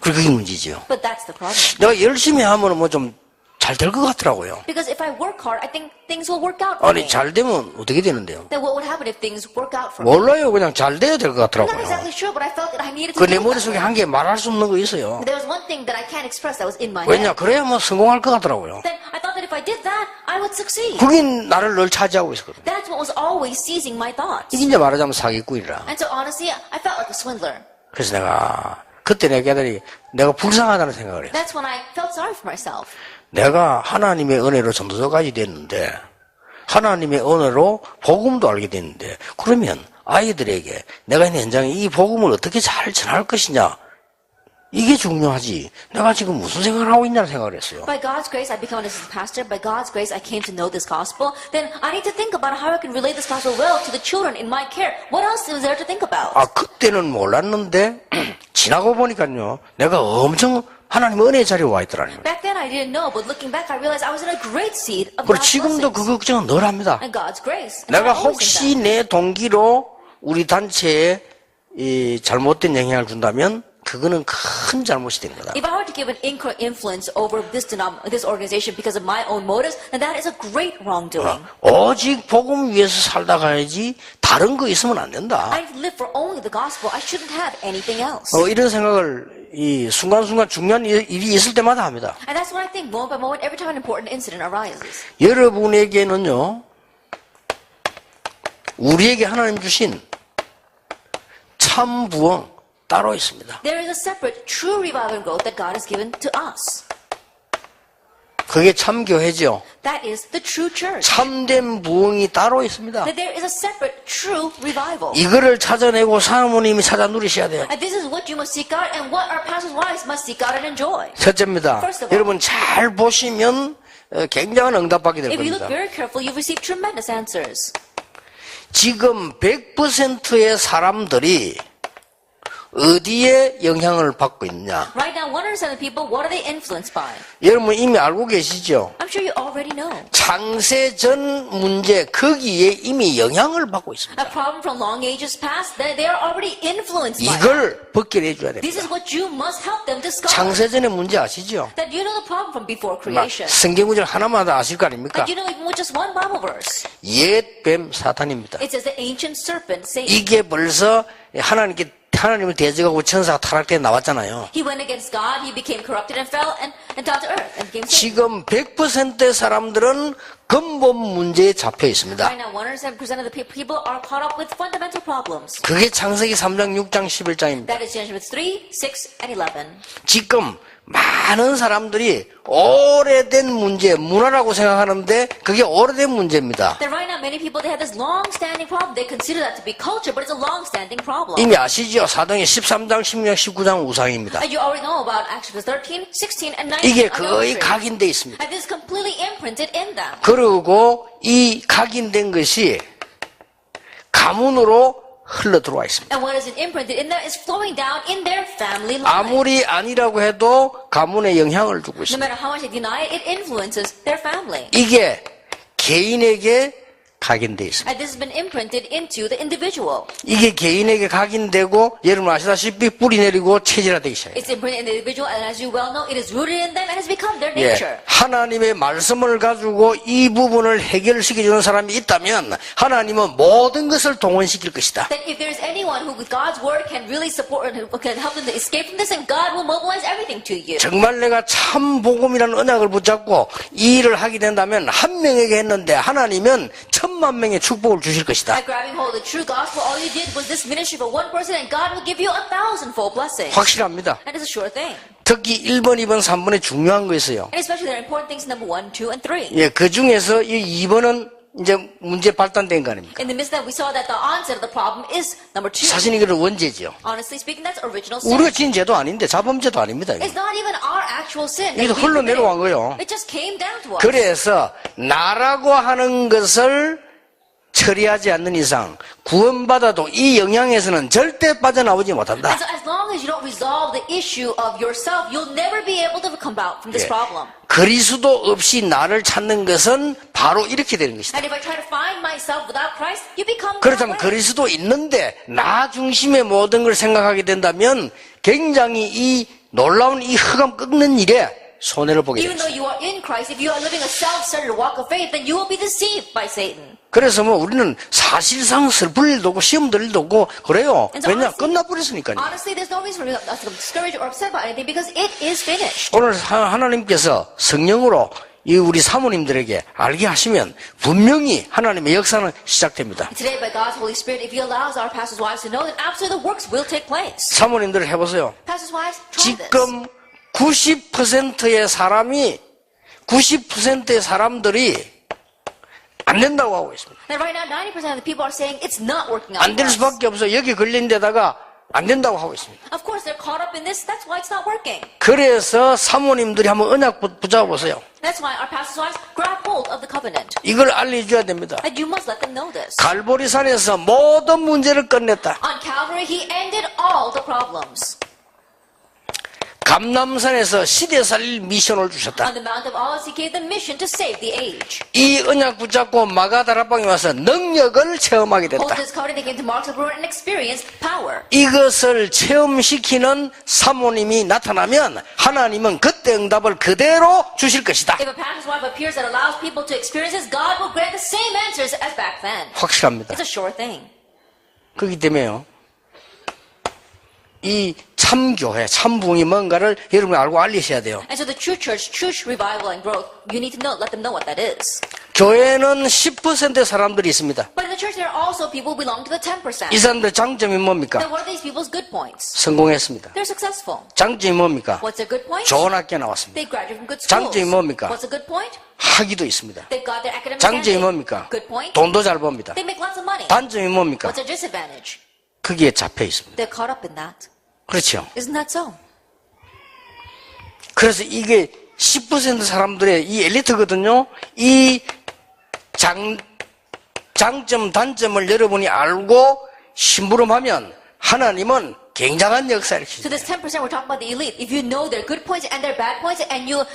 그게 문제죠. but that's the problem. 내가 열심히 하면 뭐 좀 잘 될 것 같더라고요. Because if I work hard, I think things will work out for 아니 me. 잘 되면 어떻게 되는데요? Then what would happen if things work out for me? 몰라요. 그냥 잘 돼야 될 것 I'm not 같더라고요. exactly sure, but I felt that I needed 그 to 내 do it that 머릿속에 way. 한 개 말할 수 없는 거 있어요. There was one thing that I can't express that was in my 왜냐? head. 그래야 뭐 성공할 것 같더라고요. Then I thought that if I did that, I would succeed. 그게 나를 늘 차지하고 있었거든요. That's what was always seizing my thoughts. 이게 이제 말하자면 사기꾼이라. And so honestly, I felt like a swindler. 그래서 그때 내가 깨달이 내가 불쌍하다는 생각을 했어. That's when I felt sorry for myself. 내가 하나님의 은혜로 전도자까지 됐는데 하나님의 은혜로 복음도 알게 됐는데 그러면 아이들에게 내가 있는 현장에 이 복음을 어떻게 잘 전할 것이냐 이게 중요하지. 내가 지금 무슨 생각을 하고 있냐는 생각을 했어요. By God's grace, I became an assistant pastor. By God's grace, I came to know this gospel. Then I need to think about how I can relay this gospel well to the children in my care. What else is there to think about? 그때는 몰랐는데 지나고 보니까요 내가 엄청 하나님 은혜의 자리에 와 있더라고요. Back then I didn't know, but looking back I realized I was in a great seed of 그리고 God's 지금도 blessings 그 걱정은 늘 합니다. and God's grace. And 내가 I always think 혹시 내 동기로 우리 단체에 이 잘못된 영향을 준다면 그거는 큰 잘못이 된 거다. that. If I were to give an incorrect influence over this organization because of my own motives, then that is a great wrongdoing. 오직 복음 위해서 살다 가야지 다른 거 있으면 안 된다. I live for only the gospel. I shouldn't have anything else. 이런 생각을 이 순간순간 중요한 일이 있을 때마다 합니다. And that's what I think moment by moment, every time an important incident arises. 여러분에게는요 우리에게 하나님 주신 참 부흥 따로 있습니다. There is a separate true revival and growth that God has given to us. 그게 참 교회죠. That is the true church. 참된 부흥이 따로 있습니다. That there is a separate true revival. 이거를 찾아내고 사모님이 찾아 누리셔야 돼요. And this is what you must seek out and what our pastors' wives must seek out and enjoy. 첫째입니다. First of all, 여러분 잘 보시면 굉장한 응답받게 될 if you look 겁니다. very careful, you've received tremendous answers. 지금 100%의 사람들이 어디에 영향을 받고 있냐? Right now, 100% of people, what are they influenced by? 여러분 이미 알고 계시죠? I'm sure you already know. 창세 전 문제 거기에 이미 영향을 받고 있습니다. A problem from long ages past, they are already influenced by that. 이걸 벗겨내 줘야 This 됩니다. is what you must help them discover. 창세 전의 문제 아시죠? That you know the problem from before 막 creation. 성경 구절 하나만 다 아실 거 아닙니까? That you know even with just one Bible verse. 옛 뱀 사탄입니다. It says the ancient serpent, Satan. 이게 벌써 하나님을 대적하고 천사가 타락돼 나왔잖아요. He went against God, he became corrupted and fell and down to earth and became Satan. 지금 100%의 사람들은 근본 문제에 잡혀 있습니다. Right now, 107% of the people are caught up with fundamental problems. 그게 창세기 3장, 6장, 11장입니다. That is Genesis 3, 6, and 11. 지금 많은 사람들이 오래된 문제, 문화라고 생각하는데 그게 오래된 문제입니다. That right now, many people, they have this long-standing problem. They consider that to be culture, but it's a long-standing problem. 이미 아시죠? 사도행전 13장, 16장, 19장 우상입니다. And you already know about Exodus 13, 16, and 19. 이게 거의 idolatry. 각인돼 있습니다. And this is completely imprinted in them. 그리고 이 각인된 것이 가문으로 흘러 들어와 있습니다. And what is imprinted in them is flowing down in their family line. 아무리 아니라고 해도 가문에 영향을 주고 No 있습니다. matter how much they deny it, it influences their family. 이게 개인에게 각인돼 있습니다. And this has been imprinted into the individual. 이게 개인에게 각인되고 여러분 아시다시피 뿌리 내리고 체질화되기 시작해요. It's imprinted in the individual, and as you well know, it is rooted in them and has become their 예, nature. 하나님의 말씀을 가지고 이 부분을 해결시켜주는 사람이 있다면 하나님은 모든 것을 동원시킬 것이다. That if there is anyone who with God's word can really support and who can help them to escape from this, and God will mobilize everything to you. 정말 내가 참 복음이라는 언약을 붙잡고 이 일을 하게 된다면 한 명에게 했는데 하나님은 1000만 명의 축복을 주실 것이다. By grabbing hold of the true gospel, all you did was this ministry for one person, and God will give you 1,000-fold blessing. 확실합니다. And it's a sure thing. 특히 1번, 2번, 3번에 중요한 거 있어요. And especially there are important things number 1, 2, and 3. 예, 그 중에서 이 2번은 이제 문제 발단된 거 아닙니까? In the midst of that, we saw that the onset of the problem is number 2. 사실 이거는 원죄죠. Honestly speaking, that's original sin. 우리가 지은 죄도 아닌데 자범죄도 아닙니다. 이거. It's not even our actual sin. 이게 흘러 내려간 거예요. It just came down to us. 그래서 나라고 하는 것을 처리하지 않는 이상 구원받아도 이 영향에서는 절대 빠져나오지 못한다. And so as long as you don't resolve the issue of yourself, you'll never be able to come out from this 예. problem. 그리스도 없이 나를 찾는 것은 바로 이렇게 되는 것이다. And if I try to find myself without Christ, you become that 그렇다면 way. 그리스도 있는데 나 중심의 모든 걸 생각하게 된다면 굉장히 이 놀라운 이 흑암 꺾는 일에 손해를 보게 Even though 됩니다. you are in Christ, if you are living a self-centered walk of faith, then you will be deceived by Satan. 그래서 뭐 우리는 사실상 슬플 일도 없고 시험 들 일도 없고 그래요. 왜냐? 끝나버렸으니까요. Honestly, there's no reason for us to be discouraged or upset about anything because it is finished. 오늘 하나님께서 성령으로 이 우리 사모님들에게 알게 하시면 분명히 하나님의 역사는 시작됩니다. Today, by God's Holy Spirit, if He allows our pastors' wives to know, then absolutely the works will take place. 사모님들 해보세요. Pastors' wives, try this. 지금 90%의 사람이 90%의 사람들이 안 된다고 하고 있습니다. And right now, 90% of the people are saying it's not working out. 안 될 for us. 수밖에 없어. 여기 걸린 데다가 안 된다고 하고 있습니다. Of course, they're caught up in this. That's why it's not working. 그래서 사모님들이 한번 언약 붙잡아 보세요. That's why our pastors' wives grab hold of the covenant. 이걸 알려줘야 됩니다. And you must let them know this. 갈보리산에서 모든 문제를 끝냈다. On Calvary, He ended all the problems. 감남산에서 시대 살릴 미션을 주셨다. On the Mount of Olives, He gave the mission to save the age. 이 언약 붙잡고 마가다락방에 와서 능력을 체험하게 Hold 됐다. this covenant, they came to Mark's Brewer and experienced power. 이것을 체험시키는 사모님이 나타나면 하나님은 그때 응답을 그대로 주실 것이다. If a pastor's wife appears that allows people to experience this, God will grant the same answers as back then. 확실합니다. It's a sure thing. 그렇기 때문에요. 이 참교회, 참부흥이 뭔가를 여러분이 알고 알리셔야 돼요. And so the true church, true revival and growth, you need to know, let them know what that is. 교회는 10%의 사람들이 있습니다. But in the church, there are also people who belong to the 10%. 이 사람들 장점이 뭡니까? Then what are these people's good points? 성공했습니다. They're successful. 장점이 뭡니까? What's their good point? 좋은 학교 나왔습니다. They graduate from good schools. 장점이 뭡니까? What's a good point? 학위도 있습니다. They've got their academic 장점이 standing. 뭡니까? Good point? 돈도 잘 법니다. They make lots of money. 단점이 뭡니까? What's their disadvantage? 거기에 잡혀 있습니다. They're caught up in that. 그렇죠. Isn't that so? 그래서 이게 10% 사람들의 이 엘리트거든요. 이 장점, 단점을 여러분이 알고 심부름하면 하나님은 굉장한 역사를 So 기죠. this 10% we're talking about the elite. If you know their good points and their bad points and you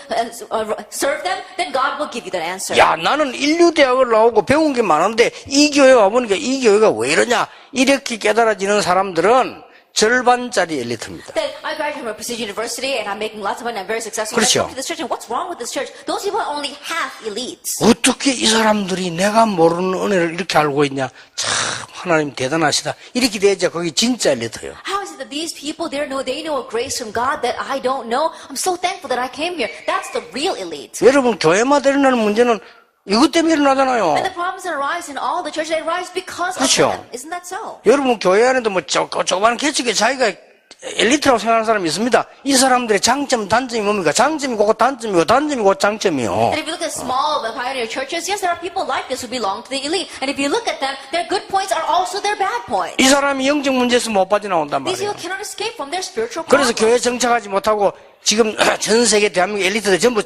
serve them, then God will give you that answer. 야, 나는 인류대학을 나오고 배운 게 많은데 이 교회 와보니까 이 교회가 왜 이러냐 이렇게 깨달아지는 사람들은 절반짜리 엘리트입니다. Then I graduated from a prestigious university and I'm making lots of money. I'm very successful. 그렇죠. I come to this church and what's wrong with this church? Those people are only half elites. 어떻게 이 사람들이 내가 모르는 은혜를 이렇게 알고 있냐? 참 하나님 대단하시다. 이렇게 돼야지 거기 진짜 엘리트예요. How is it that these people they know a grace from God that I don't know? I'm so thankful that I came here. That's the real elite. 여러분 교회마다 일어나는 문제는 이것 때문에 일어나잖아요. And the problems that arise in all the churches, they arise because 그렇죠. of them. Isn't that so? 여러분 교회 안에도 뭐 조그마한 개척에 자기가 엘리트라고 생각하는 사람이 있습니다. 이 사람들의 장점, 단점이 뭡니까? 장점이 곧 단점이고 단점이 곧 장점이요. And if you look at small pioneer churches, yes, there are people like this who belong to the elite. And if you look at them, their good points are also their bad points. 이 사람이 영적 문제에서 못 빠져나온단 These 말이에요. people cannot escape from their spiritual 그래서 problems. 교회 정착하지 못하고 지금 전 세계 대한민국 엘리트들 전부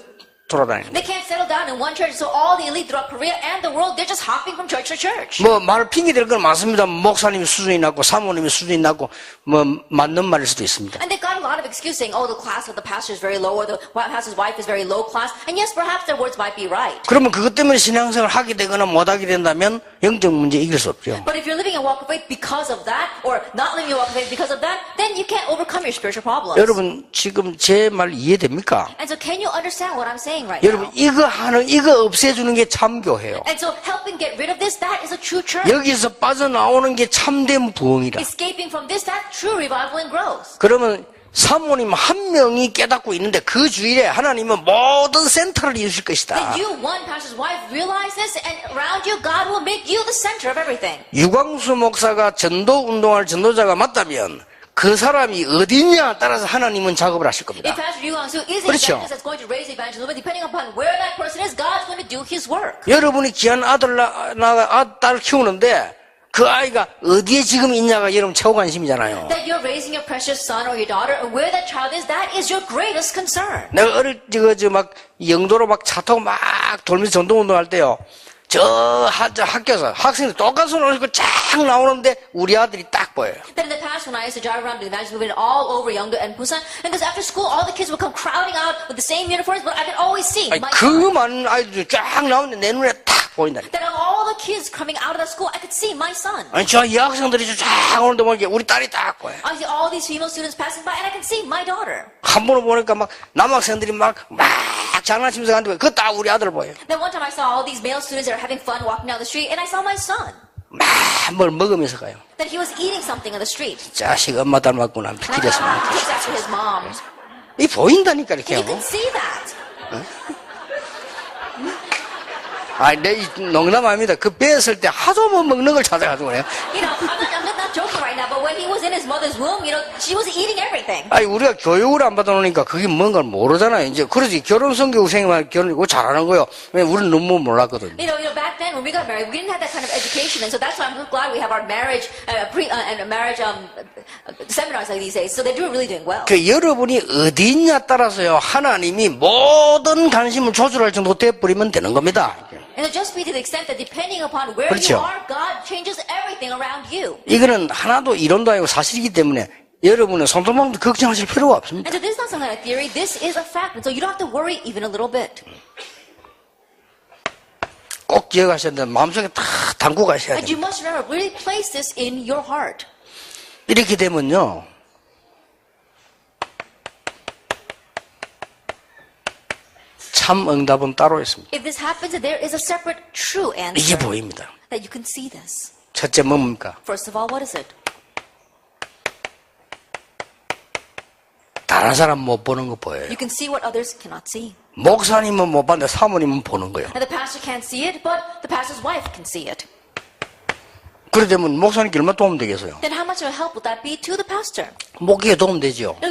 돌아다니는 They can't settle down in one church, so all the elite throughout Korea and the world, they're just hopping from church to church. 뭐 말 핑계댈 건 많습니다. 목사님이 수준이 낮고 사모님이 수준이 낮고 뭐 맞는 말일 수도 있습니다. And they've got a lot of excuse saying, oh, the class of the pastor is very low, or the pastor's wife is very low class. And yes, perhaps their words might be right. 그러면 그것 때문에 신앙생활을 하게 되거나 못하게 된다면 영적 문제 이길 수 없죠. But if you're living a walk of faith because of that, or not living a walk of faith because of that, then you can't overcome your spiritual problems. 여러분 지금 제 말 이해됩니까? And so can you understand what I'm saying right now? 여러분 이거 없애주는 게 참교회요. And so helping get rid of this, that is a true church. 여기서 빠져나오는 게 참된 부흥이라. Escaping from this, that's true revival and growth. 그러면 사모님 한 명이 깨닫고 있는데 그 주일에 하나님은 모든 센터를 이루실 것이다. That you, one pastor's wife, realize this, and around you, God will make you the center of everything. 유광수 목사가 전도 운동할 전도자가 맞다면 그 사람이 어디냐 따라서 하나님은 작업을 하실 겁니다. If Pastor Yu Gang-soo is an 그렇죠. evangelist that's going to raise evangelism, but depending upon where that person is, God's going to do His work. 여러분이 귀한 딸 키우는데 그 아이가 어디에 지금 있냐가 여러분 최고 관심이잖아요. That you're raising your precious son or your daughter, and where that child is, that is your greatest concern. 내가 어릴 때 막 영도로 막 차 타고 막 돌면서 전도 운동할 때요. 저 학교에서 학생들 똑같은 옷 입고 쫙 나오는데 우리 아들이 딱 보여요. Then in the past, when I used to drive around the evangelism movement all over Yeongdo and Busan, and because after school, all the kids would come crowding out with the same uniforms, but I could always see 아니, my 그 son. 많은 아이들이 쫙 나오는데 내 눈에 딱 보인다니까. That of all the kids coming out of that school, I could see my son. 아니 저 여학생들이 쫙 오는데 보니까 우리 딸이 딱 보여요. I see all these female students passing by, and I can see my daughter. 한 번을 보니까 막 남학생들이 막 장난치면서 가는데 그거 딱 우리 아들 보여요. Then one time I saw all these male students that are having fun walking down the street, and I saw my son. 막 뭘 먹으면서 가요. That he was eating something on the street. 자식 엄마 닮았구나. And I 피키랬습니다. thought, he's after his mom. 이 보인다니까 이렇게. And you can see that. 아니 내 농담 아닙니다. 그 배였을 때 하도 뭐 먹는 걸 찾아가지고 그래요. You know, I'm not joking right now, but when he was in his mother's womb, you know, she was eating everything. 아니 우리가 교육을 안 받아놓으니까 그게 뭔가를 모르잖아요. 이제 그러지 결혼 성교생만 결혼이고 잘하는 거요. 왜 우리는 너무 몰랐거든요. You know, back then when we got married, we didn't have that kind of education, and so that's why I'm so glad we have our marriage seminars like these days. So they're really doing well. 그 여러분이 어디 있냐 따라서요 하나님이 모든 관심을 조절할 정도 돼버리면 되는 겁니다. And it'll just be to the extent that depending upon where 그렇죠. you are, God changes everything around you. 이거는 하나도 이론도 아니고 사실이기 때문에 여러분은 손톱만도 걱정하실 필요가 없습니다. And so this is not something like a theory. This is a fact, and so you don't have to worry even a little bit. 꼭 기억하셔야 돼요. 마음속에 다 담고 가셔야 And you 돼요. must remember, really place this in your heart. 이렇게 되면요. 참 응답은 따로 있습니다. If this happens, there is a separate true 이게 answer 보입니다. that you can see this. 첫째 뭡니까? First of all, what is it? 다른 사람 못 보는 거 보여요. You can see what others cannot see. 목사님은 못 봤는데 사모님은 보는 거예요. And the pastor can't see it, but the pastor's wife can see it. 그러면 목사님께 얼마나 도움 되겠어요? Then how much of a help would that be to the pastor? 목회에 도움 되죠. It'll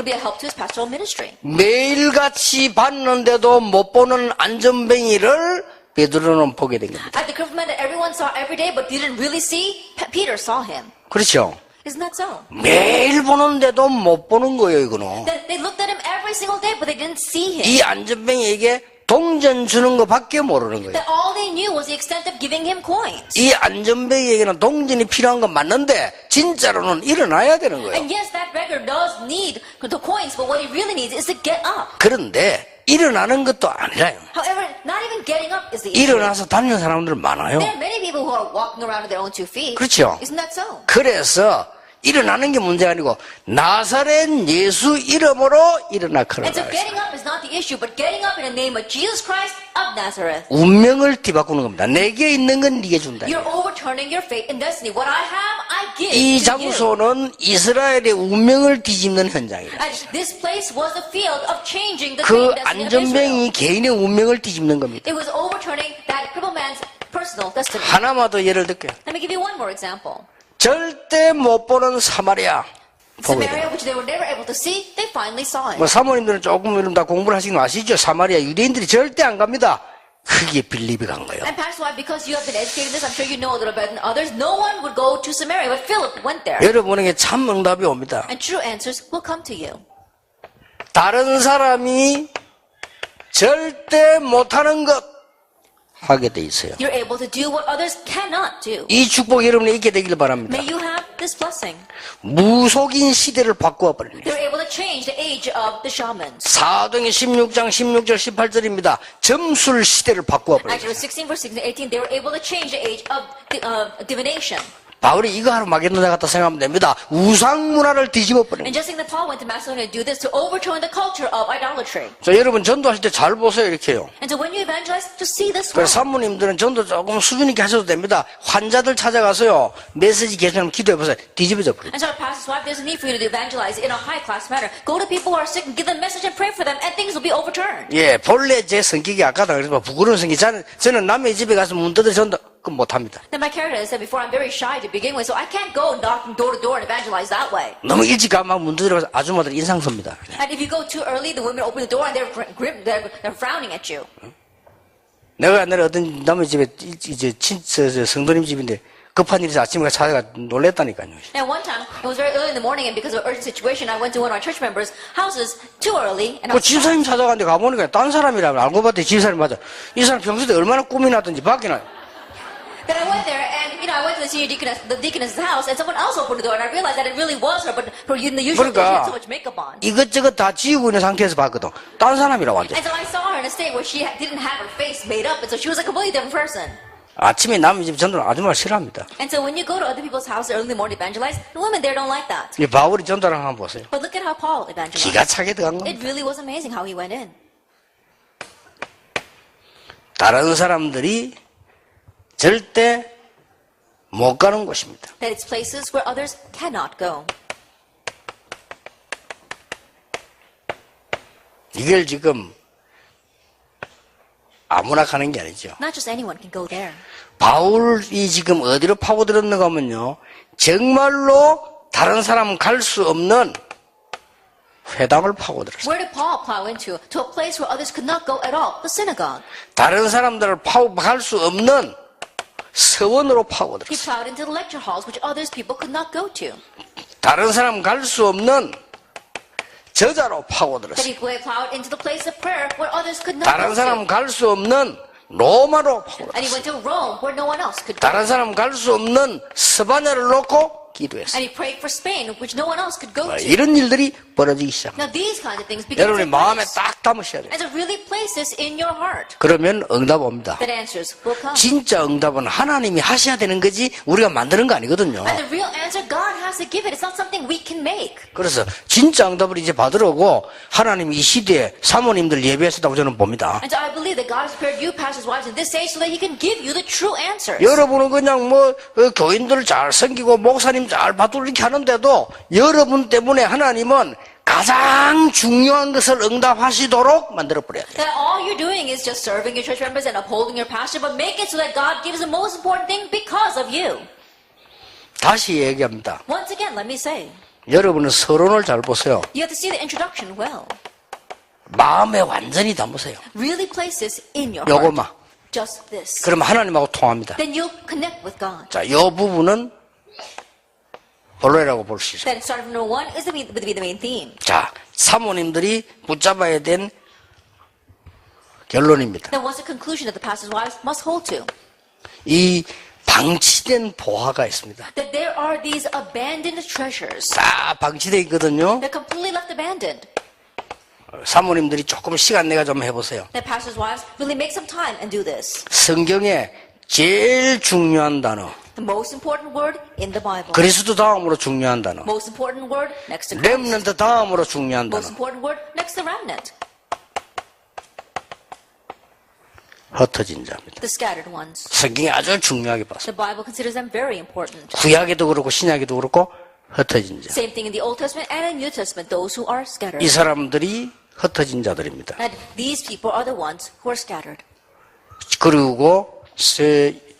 be a help to his pastoral ministry. 매일같이 봤는데도 못 보는 안전뱅이를 베드로는 보게 된 겁니다. At the criminal that everyone saw every day but didn't really see, Peter saw him. 그렇죠? Isn't that so? 매일 보는데도 못 보는 거예요, 이거는. They looked at him every single day, but they didn't see him. 이 안전뱅이에게 동전 주는 것밖에 모르는 거예요. That all they knew was the extent of giving him coins. 이 안전뱅이에게는 동전이 필요한 건 맞는데 진짜로는 일어나야 되는 거예요. And yes, that beggar does need the coins, but what he really needs is to get up. 그런데 일어나는 것도 아니라요. However, not even getting up is the issue. 일어나서 다니는 사람들 많아요. There are many people who are walking around with their own 2 feet. 그렇죠. Isn't that so? 그래서 일어나는 게 문제가 아니고 나사렛 예수 이름으로 일어나 And so 걸어라. getting up is not the issue, but getting up in the name of Jesus Christ of Nazareth. 운명을 뒤바꾸는 겁니다. 내게 있는 건 네게 준다. You're overturning your fate and destiny. What I have, I give 이 to you. 장소는 이스라엘의 운명을 뒤집는 현장이다. And this place was the field of changing the 그 fate and destiny of Israel. 안전뱅이 개인의 운명을 뒤집는 겁니다. It was overturning that crippled man's personal destiny. 하나만 더 예를 들게요. Let me give you one more example. 절대 못 보는 사마리아. 보게 돼요. Samaria, which they were never able to see, they finally saw it. 뭐 사모님들은 조금 이름 다 공부를 하시는 거 아시죠? 사마리아 유대인들이 절대 안 갑니다. 그게 빌립이 간 거예요. And Pastor White, because you have been educated in this, I'm sure you know a little better than others, no one would go to Samaria, but Philip went there. 여러분에게 참 응답이 옵니다. And true answers will come to you. 다른 사람이 절대 못하는 것 하게 돼 있어요. You're able to do what others cannot do. 이 축복 여러분에 있게 되길 바랍니다. May you have this blessing. 무속인 시대를 바꾸어 버리네. You're able to change the age of the shamans. 사도행전 16장 16절 18절입니다. 점술 시대를 바꾸어 버리네. Actually, 16 verse 16 18, they were able to change the age of divination. 바울이 이거 하러 마게도냐 갔다 생각하면 됩니다. 우상 문화를 뒤집어 버리네. And just like that Paul went to Macedonia to do this, to overturn the culture of idolatry. 자, 여러분 전도하실 때 잘 보세요. 이렇게요. And so when you evangelize, just see this 그래서 well. 산모님들은 전도 조금 수준 있게 하셔도 됩니다. 환자들 찾아가서요. 메시지 개선하면 기도해 보세요. 뒤집어져 버려요. And so our pastor's wife, there's a need for you to evangelize in a high-class manner. Go to people who are sick and give them message and pray for them, and things will be overturned. 예, 본래 제 성격이 아까다 그래서 부끄러운 성격. 저는 남의 집에 가서 문 뜯어 전도 그건 못합니다. Then my character, as I said before, I'm very shy to begin with, so I can't go knocking door to door and evangelize that way. 너무 일찍 가면 문 뜯으러 가서 아줌마들 인상 씁니다. And if you go too early, the women open the door and they're grim, they're frowning at you. 내가 옛날에 어떤 남의 집에 이제 성도님 집인데 급한 일이 있어서 아침에 찾아가 놀랬다니까요. And one time, it was very early in the morning, and because of an urgent situation, I went to one of our church members' houses too early, and I 그 was 집사님 찾아갔는데 가보니까 딴 사람이라면 알고 봤더니 집사님 맞아. 이 사람 평소에 얼마나 꿈이 났던지 밖에 나. Then I went there, and I went to the senior deaconess, the deaconess's house, and someone else opened the door, and I realized that it really was her, but in the usual, she had so much makeup on. 이것저것 다 지우고 있는 상태에서 봤거든. 딴 사람이라고 완전. And so I saw her in a state where she didn't have her face made up, and so she was a completely different person. 아침에 남의 집 전도는 아줌마를 싫어합니다. And so when you go to other people's house early in the morning to evangelize, the women there don't like that. 이 바울이 전도를 한번 보세요. But look at how Paul evangelized. 기가 차게 들어간 It 겁니다. really was amazing how he went in. 다른 사람들이 절대 못 가는 곳입니다. That it's places where others cannot go. 이걸 지금 아무나 가는 게 아니죠. Not just anyone can go there. 바울이 지금 어디로 파고들었는가 하면요. 정말로 다른 사람은 갈 수 없는 회당을 파고들었어요. Where did Paul plow into? To a place where others could not go at all, the synagogue. 다른 사람들을 갈 수 없는 서원으로 He 파고들었어요. plowed into the lecture halls which others people could not go to. 다른 사람 갈 수 없는 저자로 That 파고들었어요. he plowed into the place of prayer where others could not 다른 go 사람 to. 갈 수 없는 로마로 And he 파고들었어요. went to Rome where no one else could go. 다른 사람 갈 수 없는 스바냐를 놓고 기도했어요. And he prayed for Spain which no one else could go to. 이런 일들이 벌어지기 시작합니다. Now these kinds of things begin 여러분의 to take 마음에 place. 딱 담으셔야 돼요. And so really place this in your heart. 그러면 응답 옵니다. That answers will come. 진짜 응답은 하나님이 하셔야 되는 거지 우리가 만드는 거 아니거든요. And the real answer, God has to give it. It's not something we can make. 그래서 진짜 응답을 이제 받으려고 하나님이 이 시대에 사모님들 예배하셨다고 저는 봅니다. And so I believe that God has prepared you, pastors' wives, in this age so that He can give you the true answers. 여러분은 그냥 뭐 교인들 잘 섬기고 목사님 잘 받들고 이렇게 하는데도 여러분 때문에 하나님은 가장 중요한 것을 응답하시도록 만들어버려야 돼요. That all you're doing is just serving your church members and upholding your pastor, but make it so that God gives the most important thing because of you. 다시 얘기합니다. Once again, let me say, 여러분은 서론을 잘 보세요. you have to see the introduction well. 마음에 완전히 담으세요. Really place this in your heart. 요것만. Just this. 그러면 하나님하고 통합니다. Then you'll connect with God. 자, 요 부분은 본론이라고 볼 수 있어요. Then start from number one is to be the main theme. 자, 사모님들이 붙잡아야 된 결론입니다. Then what's the conclusion that the pastor's wives must hold to? 이 방치된 보화가 있습니다. That there are these abandoned treasures. 다 방치되어 있거든요. They're completely left abandoned. 사모님들이 조금 시간 내가 좀 해보세요. That pastor's wives really make some time and do this. 성경에 제일 중요한 단어, The most important word in the Bible. 그리스도 다음으로 중요한 단어, Most important word next to Christ. 렘넌트 다음으로 중요한 Most 단어, important word next to remnant. 흩어진 자입니다. The scattered ones. 성경이 아주 중요하게 봤습니다. The Bible considers them very important. 구약에도 그렇고 신약에도 그렇고 흩어진 자. Same thing in the Old Testament and in New Testament, those who are scattered. 이 사람들이 흩어진 자들입니다. And these people are the ones who are scattered. 그리고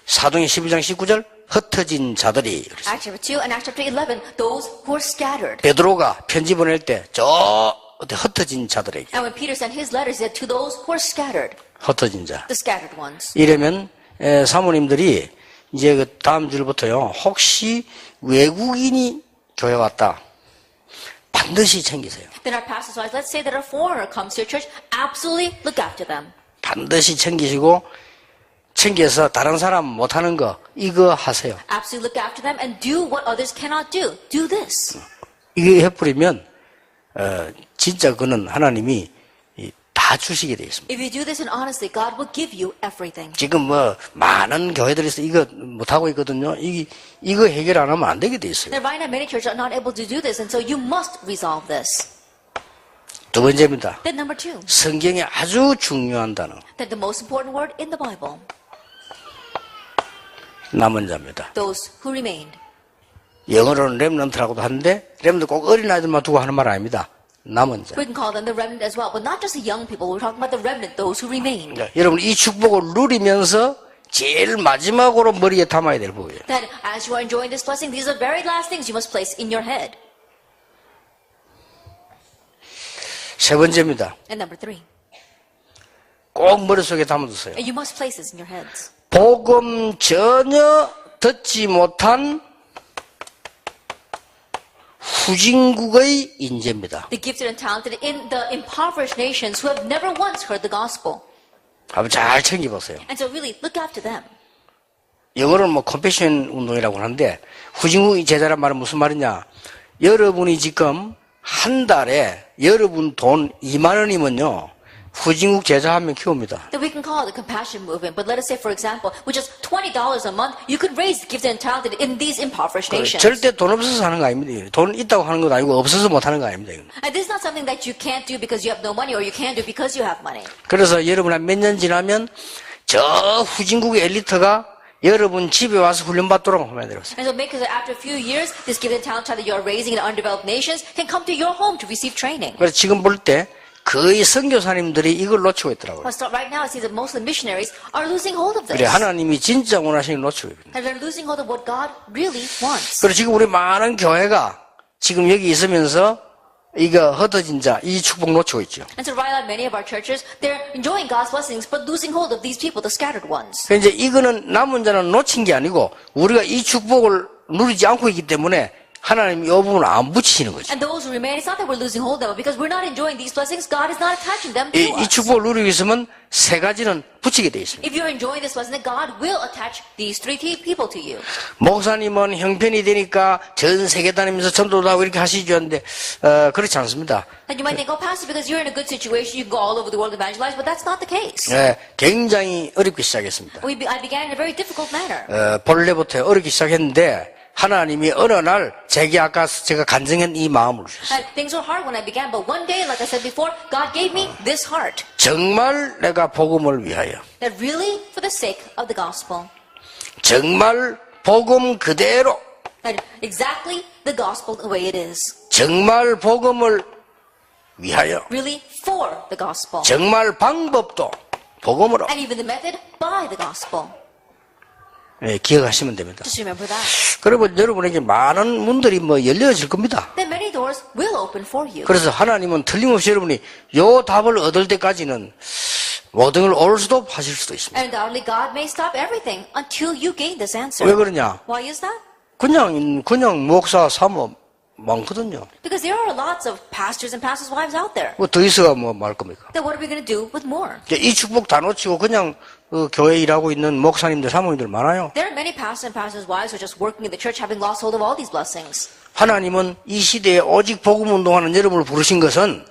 사도행 12장 19절 흩어진 자들이 그랬어요. Acts chapter 2 and Acts chapter 11, those who are scattered. 베드로가 편지 보낼 때 저 흩어진 자들에게 And when Peter sent his letters, he said to those who are scattered, 흩어진 자. the scattered ones. 이러면 사모님들이 이제 그 다음 줄부터요. 혹시 외국인이 교회 왔다. 반드시 챙기세요. Then our pastors' wives, let's say that a foreigner comes to your church, absolutely look after them. 반드시 챙기시고 챙겨서 다른 사람 못하는 거 이거 하세요. Absolutely look after them and do what others cannot do. Do this. 이거 해버리면 진짜 그는 하나님이 다 주시게 되어 있습니다. If you do this and honestly, God will give you everything. 지금 뭐 많은 교회들에서 이거 못하고 있거든요. 이거 해결 안 하면 안 되게 돼 있어요. There right now many churches are not able to do this, and so you must resolve this. 두 번째입니다. Then number 2, 성경에 아주 중요한 단어 that the most important word in the Bible, 남은 자입니다. those who remained. 영어로는 렘넌트라고도 하는데 렘넌트 꼭 어린아이들만 두고 하는 말 아닙니다. 남은 자. We can call them the remnant as well, but not just the young people. We're talking about the remnant, those who remained. 여러분 이 축복을 누리면서 제일 마지막으로 머리에 담아야 될 부분이에요. That as you are enjoying this blessing, these are the very last things you must place in your head. 세 번째입니다. And number 3, 꼭 머릿속에 담아두세요. and you must place this in your heads. 복음 전혀 듣지 못한 후진국의 인재입니다. The gifted and talented in the impoverished nations who have never once heard the gospel. 한번 잘 챙겨보세요. And so really, look after them. 영어로는 뭐 컴패션 운동이라고 하는데 후진국의 제자란 말은 무슨 말이냐? 여러분이 지금 한 달에 여러분 돈 2만 원이면요. 후진국 제자 한 명 키웁니다. That we can call it the compassion movement, but let us say, for example, with just $20 a month, you could raise the gifted and talented in these impoverished nations. 절대 돈 없어서 하는 거 아닙니다. 돈 있다고 하는 것도 아니고 없어서 못 하는 거 아닙니다. 이건. And this is not something that you can't do because you have no money, or you can do because you have money. 그래서 여러분 한 몇 년 지나면 저 후진국의 엘리트가 여러분 집에 와서 훈련받도록 하면 되겠어요. And so make it that after a few years, this gifted and talented child that you are raising in undeveloped nations can come to your home to receive training. 그래서 지금 볼 때 거의 선교사님들이 이걸 놓치고 있더라고요. But so right now, I see that most of the missionaries are losing hold of this. 그래 하나님이 진짜 원하시는 걸 놓치고 있습니다. And they're losing hold of what God really wants. 그리고 지금 우리 많은 교회가 지금 여기 있으면서 이거 흩어진 자, 이 축복 놓치고 있죠. And so right now, many of our churches, they're enjoying God's blessings, but losing hold of these people, the scattered ones. 그래서 이제 이거는 남은 자는 놓친 게 아니고 우리가 이 축복을 누리지 않고 있기 때문에 하나님이 이 부분을 안 붙이시는 거죠. And those who remain, it's not that we're losing hold of them, because we're not enjoying these blessings, God is not attaching them to 이 us. 축복을 누리고 있으면 세 가지는 붙이게 돼 있습니다. If you're enjoying this blessing, then God will attach these three people to you. 목사님은 형편이 되니까 전 세계 다니면서 전도도 하고 이렇게 하시죠 하는데 그렇지 않습니다. And you might think, oh, Pastor, because you're in a good situation, you can go all over the world and evangelize, but that's not the case. 굉장히 어렵게 시작했습니다. I began in a very difficult manner. 본래부터 어렵게 시작했는데 하나님이 어느 날 제게 아까 제가 간증한 이 마음을 주셨어요. And things were hard when I began, but one day, like I said before, God gave me this heart. 정말 내가 복음을 위하여 That really, for the sake of the gospel, 정말 복음 그대로 that exactly the gospel the way it is. 정말 복음을 위하여 Really for the gospel. 정말 방법도 복음으로 And even the method by the gospel. 기억하시면 됩니다. Just remember that. 그러면 여러분에게 많은 문들이 열려질 겁니다. Then many doors will open for you. 그래서 하나님은 틀림없이 여러분이 요 답을 얻을 때까지는 모든 걸 올스톱 하실 수도 있습니다. And undoubtedly God may stop everything until you gain this answer. 왜 그러냐? Why is that? 그냥 목사, 사모 많거든요. Because there are lots of pastors and pastors' wives out there. 뭐 더 있어가 뭐 말 겁니까? Then what are we going to do with more? 이 축복 다 놓치고 그냥 교회 일하고 있는 목사님들, 사모님들 많아요. There are many pastors and pastors' wives who are just working in the church having lost hold of all these blessings. 하나님은 이 시대에 오직 복음 운동하는 여러분을 부르신 것은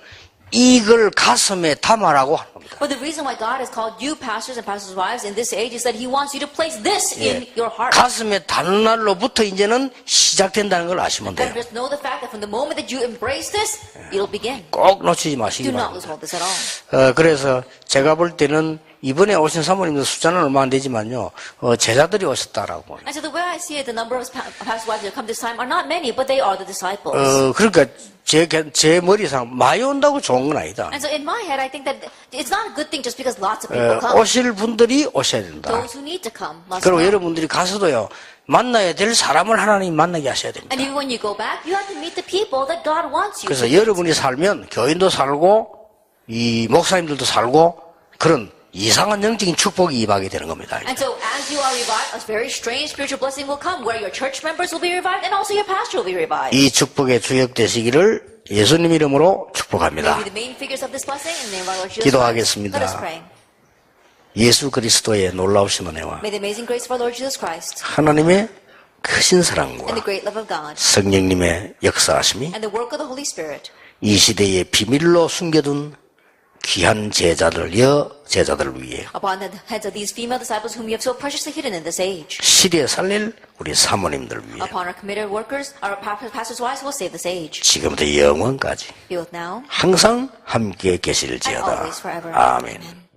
이걸 가슴에 담아라고 하는 겁니다. But the reason why God has called you pastors and pastors' wives in this age is that He wants you to place this in your heart. 가슴에 닿는 날로부터 이제는 시작된다는 걸 아시면 돼요. And just know the fact that from the moment that you embrace this, it'll begin. 꼭 놓치지 마시기 Do not lose 바랍니다. hold of this at all. 그래서 제가 볼 때는 이번에 오신 사모님들 숫자는 얼마 안 되지만요, 제자들이 오셨다라고. And so the way I see it, the number of pastors' wives that come this time are not many, but they are the disciples. 그러니까 제 머리상 많이 온다고 좋은 건 아니다. And so in my head, I think that it's not a good thing just because lots of people come. 오실 분들이 오셔야 된다. Those who need to come must 그리고 come. 여러분들이 가서도요, 만나야 될 사람을 하나님 만나게 하셔야 됩니다. And even when you go back, you have to meet the people that God wants you 그래서 to meet. 여러분이 살면 교인도 살고 이 목사님들도 살고 그런 이상한 영적인 축복이 임하게 되는 겁니다. And so as you are revived, a very strange spiritual blessing will come where your church members will be revived and also your pastor will be revived. 이 축복의 주역 되시기를 예수님 이름으로 축복합니다. Maybe the main figures of this blessing in the name of our Lord Jesus 기도하겠습니다. Christ. Let us pray. 예수 그리스도의 놀라우신 은혜와 May the amazing grace of our Lord Jesus Christ 하나님의 크신 and 사랑과 the great love of God 성령님의 역사하심이 and the work of the Holy Spirit 이 시대에 비밀로 숨겨둔 귀한 제자들, 제자들을 위해 upon the heads of these female disciples whom you have so preciously hidden in this age, 시대에 살릴 우리 사모님들 위해 upon our committed workers, our pastors' wives who will save this age, 지금부터 영원까지 be with now 항상 함께 and 계실지어다. always forever. 아멘. Amen.